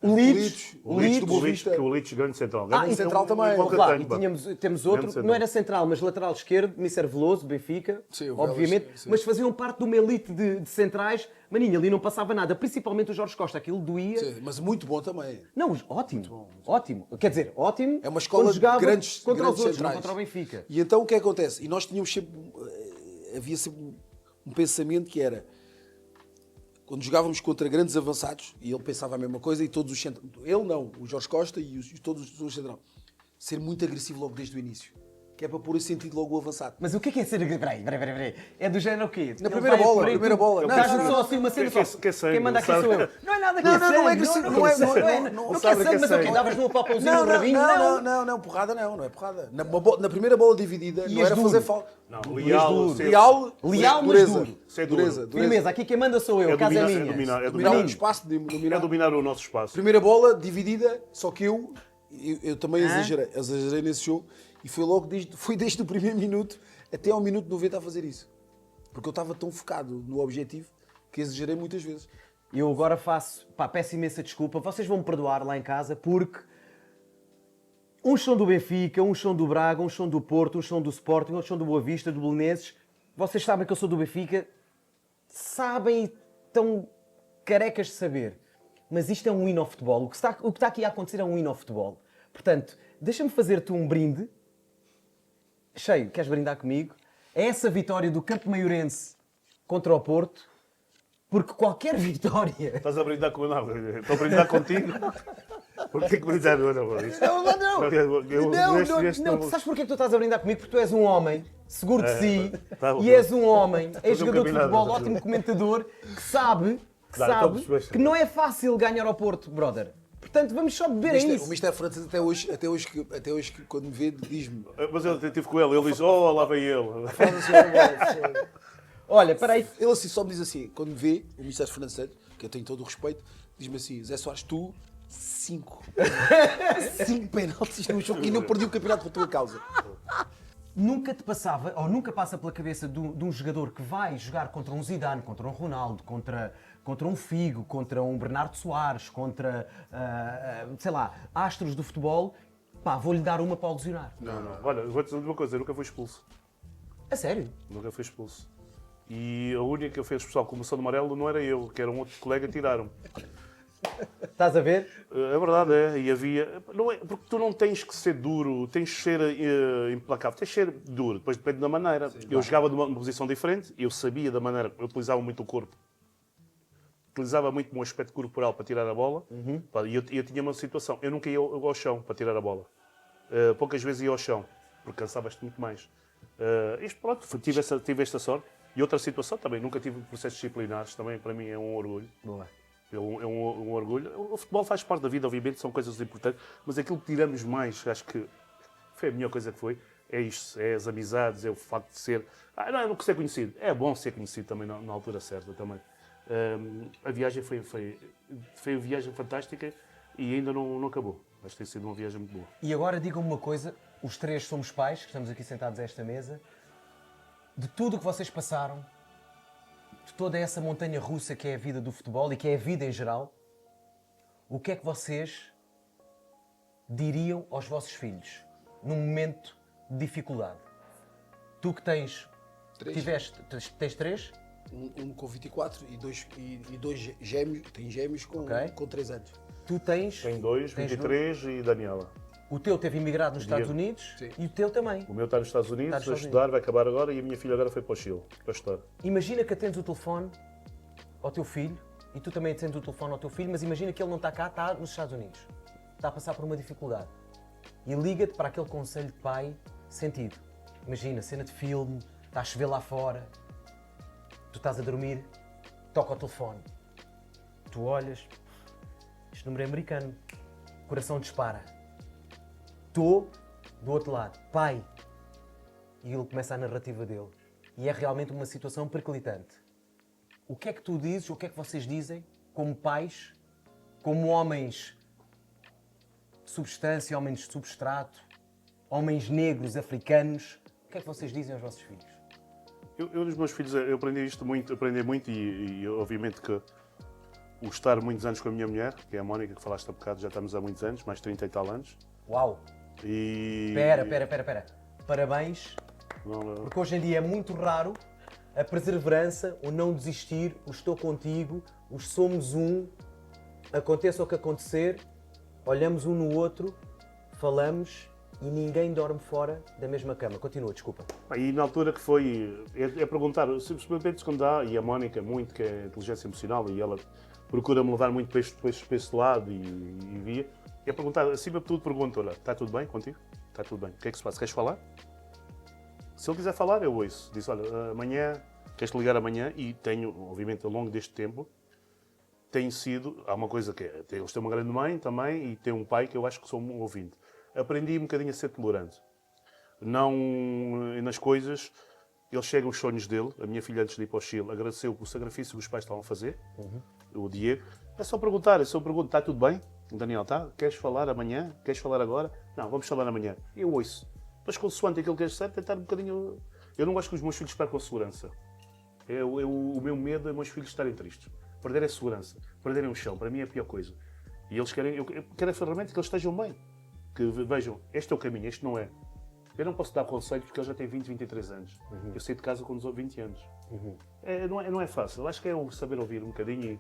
O Leeds, O Leeds do Boa O Vista. Leeds grande central. e central também. Igual que Claro, tenho, e pá. temos outro, Grande não era central, mas lateral esquerdo, Mister Veloso, Benfica, Sim, o obviamente, Veloso, sim. mas faziam parte de uma elite de centrais. Maninho, ali não passava nada, principalmente o Jorge Costa, aquilo doía. Sim, mas muito bom também. Não, ótimo, ótimo. Quer dizer, ótimo É uma escola quando jogava de grandes contra os outros, centrais. não contra o Benfica. E então o que é que acontece? E nós tínhamos sempre... Havia sempre um pensamento que era... Quando jogávamos contra grandes avançados, e ele pensava a mesma coisa, e todos os centrais... Ele não, o Jorge Costa e todos os centrais. Ser muito agressivo logo desde o início. Que é para pôr esse sentido logo o avançado. Mas o que é ser... Peraí. É do género o quê? Na Ele primeira vai a bola, correr, primeira tu bola. dás-me Não, só não, assim uma cena que é- só. que é sangue, Quem manda aqui sabe? sou eu. Não é nada que Não, é não, sangue. não é agressivo, não é- Não não quer sabe o que sangue, é mas o quê? sangue. Davas-me um papelzinho no rabinho? Não, porrada não é porrada. Na primeira bola dividida, E não és era duro. fazer falta. Não, duro. Leal, Leal, mas dureza. duro. Isso é duro. Dureza. Firmeza, aqui quem manda sou eu, É a casa é dominar, minha. é Dominar dominar, o espaço, é dominar o nosso espaço. Primeira bola dividida, só que eu também exagerei nesse jogo e foi desde o primeiro minuto até ao minuto 90 a fazer isso. Porque eu estava tão focado no objetivo que exagerei muitas vezes. Eu agora peço imensa desculpa, vocês vão me perdoar lá em casa porque uns são do Benfica, uns são do Braga, uns são do Porto, uns são do Sporting, outros são do Boa Vista, do Belenenses. Vocês sabem que eu sou do Benfica, sabem e estão carecas de saber. Mas isto é um hino ao futebol. O que está aqui a acontecer é um hino ao futebol. Portanto, deixa-me fazer-te um brinde. Cheio, queres brindar comigo? É essa vitória do Campo Maiorense contra o Porto. Porque qualquer vitória... Estás a brindar com... Não, estou a brindar contigo. Porquê que brindar? Não. Não, sabes porquê que tu estás a brindar comigo? Porque tu és um homem, seguro de si, tá bom. e és um homem, és um jogador de combinado, futebol, estás a ótimo comentador, que sabe Claro, então percebeste. que não é fácil ganhar ao Porto, brother. Portanto, vamos só beber a O isso. Mister francês até hoje que quando me vê diz-me... Mas eu estive com ele diz, oh, lá vem ele. Olha, peraí. Ele assim, só me diz assim, quando me vê, o Mister Fernando Santos, que eu tenho todo o respeito, diz-me assim, Zé Soares, tu, 5 penaltis no jogo e não perdi o campeonato por tua causa. Nunca te passava, ou nunca passa pela cabeça de um jogador que vai jogar contra um Zidane, contra um Ronaldo, contra um Figo, contra um Bernardo Soares, contra, sei lá, astros do futebol, pá, vou-lhe dar uma para o lesionar. Não. Olha, vou-te dizer uma coisa, eu nunca fui expulso. A sério? Nunca fui expulso. E a única que fez expulsão com comoção de amarelo não era eu, que era um outro colega que tiraram. Estás a ver? É verdade, é. E havia. Não é, porque tu não tens que ser duro, tens que ser implacável, tens que ser duro, depois depende da maneira. Eu jogava numa posição diferente, eu sabia da maneira, eu utilizava muito o corpo. Utilizava muito o meu aspecto corporal para tirar a bola. Pá, e eu tinha uma situação, eu nunca ia ao chão para tirar a bola. Poucas vezes ia ao chão, porque cansavas-te muito mais. Isto pronto, tive esta sorte. E outra situação também, nunca tive processos disciplinares, também para mim é um orgulho. Boa. É um orgulho. O futebol faz parte da vida, obviamente, são coisas importantes, mas aquilo que tiramos mais, acho que foi a melhor coisa que foi, é isto, é as amizades, é o facto de ser... não ser conhecido. É bom ser conhecido também na altura certa também. A viagem foi uma viagem fantástica e ainda não acabou. Acho que tem sido uma viagem muito boa. E agora digam-me uma coisa, os três somos pais, que estamos aqui sentados a esta mesa, de tudo o que vocês passaram, de toda essa montanha russa que é a vida do futebol e que é a vida em geral, o que é que vocês diriam aos vossos filhos num momento de dificuldade? Tu que tens... Tens 3? Um com 24 e dois gêmeos, tem gêmeos com 3 anos. Tu tens... Tem 2, 23 e Daniela. O teu teve imigrado nos Estados Diego. Unidos Sim. e o teu também. O meu está nos Estados Unidos, Está nos a Estados estudar, vai acabar agora, e a minha filha agora foi para o Chile, para estudar. Imagina que atendes o telefone ao teu filho e tu também atendes o telefone ao teu filho, mas imagina que ele não está cá, está nos Estados Unidos. Está a passar por uma dificuldade. E liga-te para aquele conselho de pai sentido. Imagina, cena de filme, está a chover lá fora, tu estás a dormir, toca o telefone. Tu olhas, este número é americano, coração dispara. Estou do outro lado, pai. E ele começa a narrativa dele. E é realmente uma situação periclitante. O que é que tu dizes, o que é que vocês dizem, como pais, como homens de substância, homens de substrato, homens negros, africanos, o que é que vocês dizem aos vossos filhos? Eu dos meus filhos, eu aprendi muito e obviamente que o estar muitos anos com a minha mulher, que é a Mónica, que falaste há bocado, já estamos há muitos anos, mais de 30 e tal anos. Uau! E... Espera. Parabéns, Não, porque hoje em dia é muito raro a perseverança, o não desistir, o estou contigo, os somos um, aconteça o que acontecer, olhamos um no outro, falamos e ninguém dorme fora da mesma cama. Continua, desculpa. E na altura que foi, é perguntar, simplesmente quando dá, e a Mónica muito, que é inteligência emocional, e ela procura-me levar muito para este lado e via, é perguntar, acima de tudo pergunto, olha, está tudo bem contigo? Está tudo bem. O que é que se passa? Queres falar? Se ele quiser falar, eu ouço. Diz, olha, amanhã, queres-te ligar amanhã? E tenho, obviamente, ao longo deste tempo, tem sido, há uma coisa que é, eles têm uma grande mãe também e têm um pai que eu acho que sou um ouvinte. Aprendi um bocadinho a ser tolerante. Não nas coisas, eles chegam os sonhos dele. A minha filha, antes de ir para o Chile, agradeceu o sacrifício que os pais estavam a fazer, o Diego. É só perguntar, está tudo bem? Daniel, tá? Queres falar amanhã? Queres falar agora? Não, vamos falar amanhã. Eu ouço. Mas consoante aquilo que é certo, tentar um bocadinho... Eu não gosto que os meus filhos percam a segurança. O meu medo é meus filhos estarem tristes. Perderem a segurança, perderem o chão, para mim é a pior coisa. E eles querem, eu quero a ferramenta que eles estejam bem. Que vejam, este é o caminho, este não é. Eu não posso dar conselho porque ele já tem 20, 23 anos. Eu saí de casa com 20 anos. Não é fácil. Eu acho que é o saber ouvir um bocadinho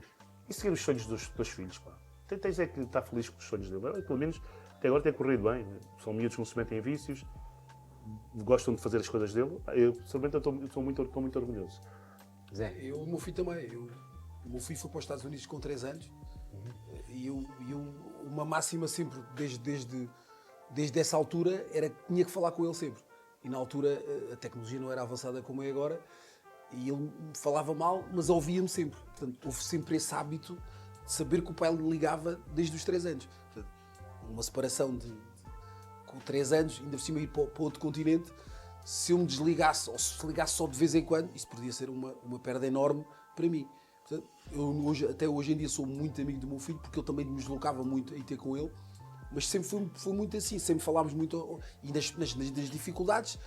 e seguir os sonhos dos filhos. Pá. Tens é que estar feliz com os sonhos dele. Pelo menos até agora tem corrido bem. São miúdos que não se metem em vícios, gostam de fazer as coisas dele. Eu, pessoalmente, estou muito orgulhoso. Zé. O meu filho também. O meu filho foi para os Estados Unidos com 3 anos e eu uma máxima sempre, desde essa altura, era que tinha que falar com ele sempre. E na altura a tecnologia não era avançada como é agora e ele falava mal, mas ouvia-me sempre. Portanto, houve sempre esse hábito de saber que o pai lhe ligava desde os 3 anos. Portanto, uma separação com 3 anos, ainda por cima ir para outro continente, se eu me desligasse ou se ligasse só de vez em quando, isso podia ser uma perda enorme para mim. Portanto, até hoje em dia sou muito amigo do meu filho porque ele também me deslocava muito a ir ter com ele, mas sempre foi muito assim, sempre falámos muito e nas dificuldades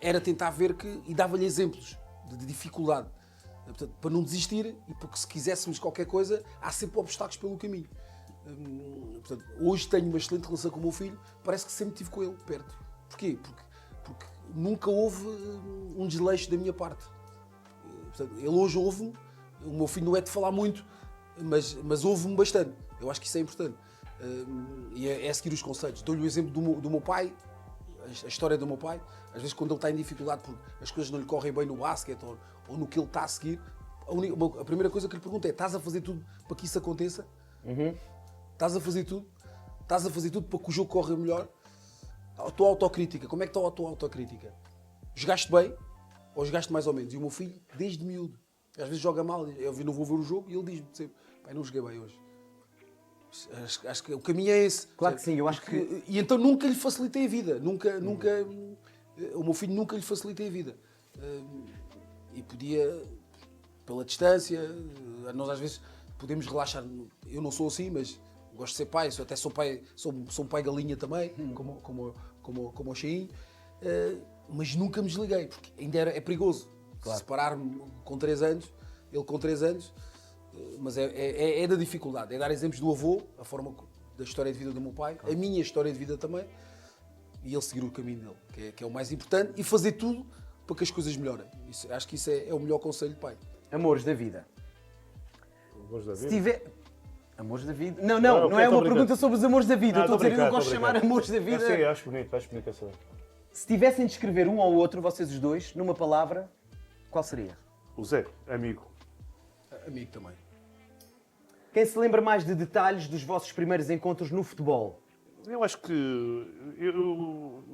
era tentar ver e dava-lhe exemplos de dificuldade. Portanto, para não desistir e porque se quiséssemos qualquer coisa há sempre obstáculos pelo caminho. Portanto, hoje tenho uma excelente relação com o meu filho, parece que sempre estive com ele perto. Porquê? Porque nunca houve um desleixo da minha parte. Portanto, ele hoje ouve-me, o meu filho não é de falar muito, mas ouve-me bastante. Eu acho que isso é importante. E é seguir os conselhos. Dou-lhe o exemplo do meu pai, a história do meu pai. Às vezes quando ele está em dificuldade porque as coisas não lhe correm bem no basquete ou no que ele está a seguir, a primeira coisa que lhe pergunto é: estás a fazer tudo para que isso aconteça? Estás a fazer tudo? Estás a fazer tudo para que o jogo corra melhor? A tua autocrítica, como é que está a tua autocrítica? Jogaste bem ou jogaste mais ou menos? E o meu filho, desde miúdo, às vezes joga mal, eu não vou ver o jogo e ele diz-me sempre: pai, não joguei bem hoje. Acho que o caminho é esse. Claro que sim, eu acho que... E então nunca lhe facilitei a vida. O meu filho nunca lhe facilitei a vida. E podia, pela distância, nós às vezes podemos relaxar. Eu não sou assim, mas gosto de ser pai, sou pai, sou um pai galinha também, como o Cheinho. Mas nunca me desliguei, porque ainda é perigoso. Claro. Separar-me com 3 anos, ele com 3 anos, mas é da dificuldade, é dar exemplos do avô, a forma da história de vida do meu pai, claro. A minha história de vida também, e ele seguir o caminho dele, que é o mais importante, e fazer tudo para que as coisas melhorem. Acho que isso é o melhor conselho de pai. Amores da vida. Amores da vida? Se tiver... Amores da vida? Não, Não, não ok, é tô uma brincando. pergunta sobre os amores da vida. Eu estou a dizer que eu gosto de chamar brincando. amores da vida. Eu sei, acho bonito essa. Se tivessem de escrever um ao outro, vocês os dois, numa palavra, qual seria? O Zé, amigo. Amigo também. É Quem se lembra mais de detalhes dos vossos primeiros encontros no futebol? Eu acho que.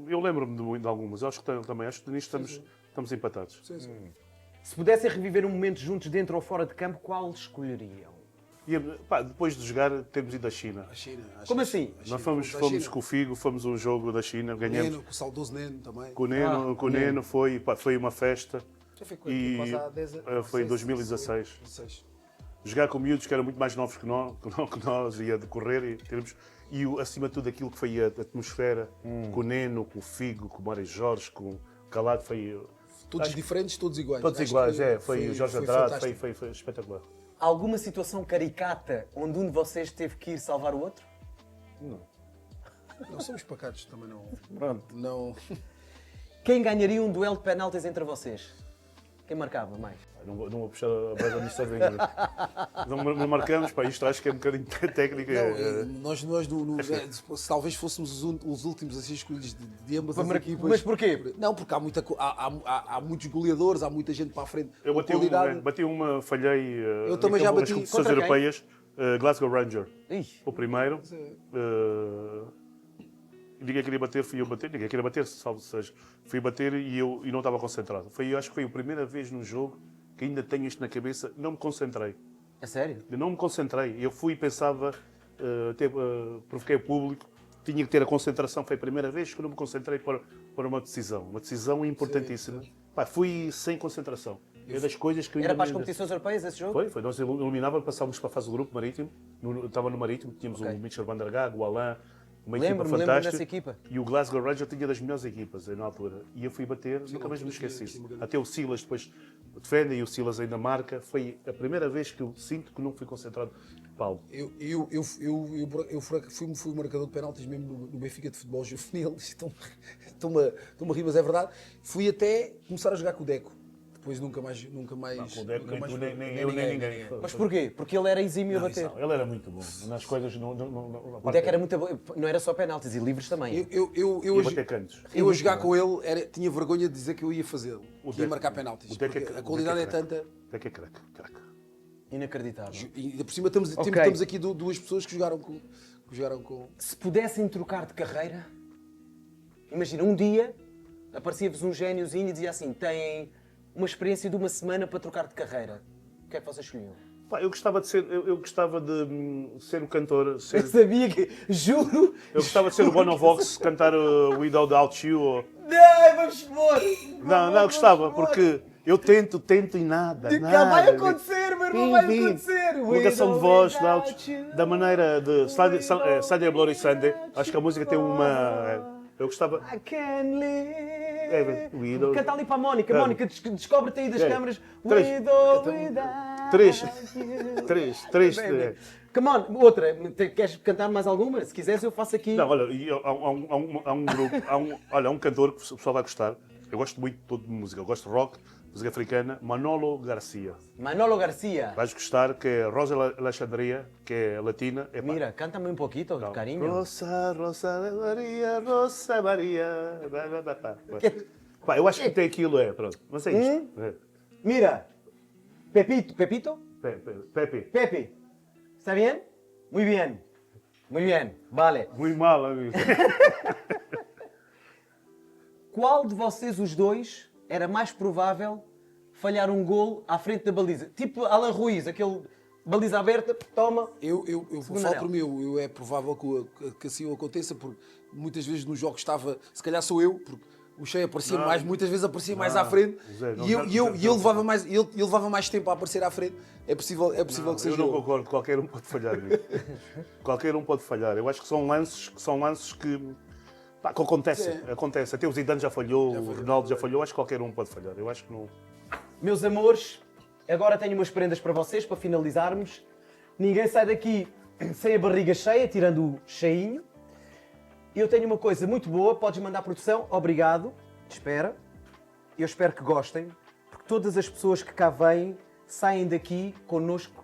Eu lembro-me de algumas. Eu acho que também. Acho que nisto estamos empatados. Sim, sim. Se pudessem reviver um momento juntos dentro ou fora de campo, qual escolheriam? E, pá, depois de jogar, temos ido à China. A China. Como assim? A China, Nós fomos à com China. o Figo, fomos a um jogo da China, O ganhamos. Neno, com o saudoso Neno também. Com o Neno, o Neno. foi uma festa. Já foi quando? E Quase há 10 anos. foi em 2016. 16. Jogar com miúdos que eram muito mais novos que nós e a decorrer e acima de tudo aquilo que foi a atmosfera, com o Neno, com o Figo, com o Mário Jorge, com o Calado, foi Todos diferentes, todos iguais. todos Acho iguais, que foi o Jorge Andrade, fantástico. foi espetacular. Alguma situação caricata onde um de vocês teve que ir salvar o outro? Não somos pacatos também, não. Pronto. Não. Quem ganharia um duelo de penaltis entre vocês? Quem marcava mais? Não vou puxar a brasa no sardinha. Não marcamos, pá, isto acho que é um bocadinho técnica. Nós se talvez fôssemos os últimos a ser escolhidos de ambas Para as mar- equipas. Mas porquê? Não, porque há muitos goleadores, há muita gente para a frente. Eu com qualidade. bati uma, falhei. Eu também já nas bati. competições Contra quem? europeias, Glasgow Ranger. Ih, O primeiro. Ninguém queria bater, fui eu bater. Ninguém queria bater, salvo seja. Fui bater e não estava concentrado. Eu acho que foi a primeira vez num jogo que ainda tenho isto na cabeça, não me concentrei. é sério? Eu não me concentrei. Eu fui e pensava, provoquei o público, tinha que ter a concentração. Foi a primeira vez que eu não me concentrei para uma decisão. Uma decisão importantíssima. Pá, fui sem concentração. É das coisas que eu Era ainda para as me- competições europeias esse jogo? Foi. Nós eliminávamos, passávamos para a fase do grupo marítimo. Estava no marítimo, tínhamos Ok. o Mitchell Van der Gaag, o Alain, uma Lembro-me equipa fantástica. dessa equipa. E o Glasgow Rangers tinha das melhores equipas na altura. E eu fui bater, nunca mais me esqueci disso. Até o Silas depois defende e o Silas ainda marca. Foi a primeira vez que eu sinto que não fui concentrado para algo. Eu fui marcador de penaltis mesmo no Benfica de futebol juvenil. Estou-me a rir, mas é verdade. Fui até começar a jogar com o Deco. Depois nunca mais. Com o Deco, nunca nem mais tu, foi. nem eu, nem ninguém. Mas porquê? Porque ele era exímio a bater. Ele era muito bom. Nas coisas. O Deco era muito bom. Não era só penaltis e livres também. Eu Ia bater cantos. Eu a jogar com ele tinha vergonha de dizer que eu ia fazê-lo. O Ia Deco- marcar penaltis. o Deco é Porque craque, a qualidade o é Deco é tanta. Deco é craque. Inacreditável. E ainda por cima estamos aqui duas pessoas que jogaram com. Se pudessem trocar de carreira, imagina, um dia aparecia-vos um gêniozinho e dizia assim: têm uma experiência de uma semana para trocar de carreira. O que é que vocês escolhiam? Pá, eu gostava de ser o cantor. Eu sabia que, juro. Eu gostava de ser o Bonovox, cantar Without You. Não, vamos pôr! Não, gostava, porque eu tento e nada. Vai acontecer, meu irmão, vai Enfim, acontecer! colocação de voz, Without da maneira de Sunday Bloody Sunday. Acho que a música tem uma. Eu gostava. I can live. Without- Canta ali para a Mónica. Mónica, descobre-te aí das É. câmaras. Três. Without Três. you. Três. Bem. Come on, outra. Queres cantar mais alguma? Se quiseres, eu faço aqui. Não, olha, há um grupo, há um cantor que o pessoal vai gostar. Eu gosto muito de todo de música. Eu gosto de rock, música africana. Manolo Garcia. Manolo Garcia. Vais gostar, que é Rosa Alexandria, que é latina. Epá, Mira, cántame un poquito, cariño. Rosa de Maria, Rosa Maria. Pá, eu acho que tem aquilo, pronto. Mas é isto. Mira. Pepito. Pepe. Pepe. ¿Está bien? Muy bien. Muy bien. Vale. Muito mal, amigo. Qual de vocês os dois era mais provável falhar um golo à frente da baliza? Tipo Alan Ruiz, aquele baliza aberta, toma. Eu Segundo falo anel. por mim, é provável que assim aconteça, porque muitas vezes no jogo estava, se calhar sou eu, porque o Cheio aparecia Não. mais, muitas vezes aparecia mais à frente, Zé, não, e eu não. levava mais tempo a aparecer à frente. É possível que Eu seja não eu. concordo, qualquer um pode falhar. Amigo. Qualquer um pode falhar. Eu acho que são lances que acontecem. Acontece. Até o Zidane já falhou, o Ronaldo já falhou. Acho que qualquer um pode falhar. Eu acho que não. Meus amores, agora tenho umas prendas para vocês, para finalizarmos. Ninguém sai daqui sem a barriga cheia, tirando o cheinho. Eu tenho uma coisa muito boa, podes mandar à produção. Obrigado. Espera. Eu espero que gostem, porque todas as pessoas que cá vêm saem daqui connosco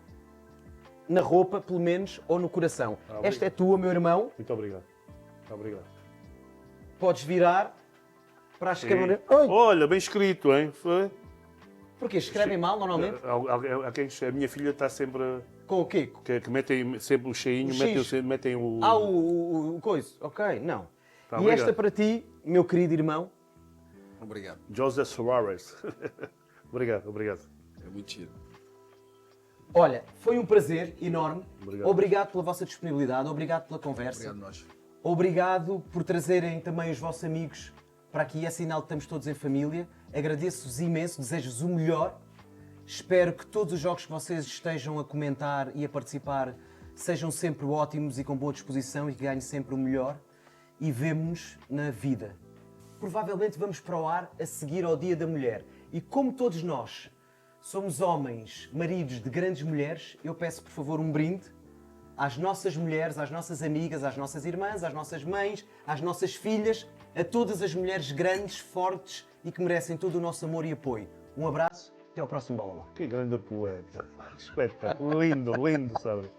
na roupa, pelo menos, ou no coração. Esta é tua, meu irmão. Muito obrigado. Muito obrigado. Podes virar para as Sim. câmaras. Oi! Olha, bem escrito, hein? Foi? Porque escrevem mal, normalmente? A a minha filha está sempre... Com o quê? Que metem sempre o cheinho, O X. metem o... Ah, o coisa. Ok, não. Tá, E obrigado. esta para ti, meu querido irmão. Obrigado. José Soares. Obrigado, obrigado. É muito giro. Olha, foi um prazer enorme. Obrigado. Obrigado pela vossa disponibilidade, obrigado pela conversa. Obrigado nós. Obrigado por trazerem também os vossos amigos para aqui. É sinal que estamos todos em família. Agradeço-vos imenso, desejo-vos o melhor. Espero que todos os jogos que vocês estejam a comentar e a participar sejam sempre ótimos e com boa disposição e que ganhem sempre o melhor. E vemo-nos na vida. Provavelmente vamos para o ar a seguir ao Dia da Mulher. E como todos nós somos homens, maridos de grandes mulheres, eu peço por favor um brinde às nossas mulheres, às nossas amigas, às nossas irmãs, às nossas mães, às nossas filhas, a todas as mulheres grandes, fortes e que merecem todo o nosso amor e apoio. Um abraço, até ao próximo Bola Lá. Que grande poeta. Espetáculo. Lindo, lindo, sabe?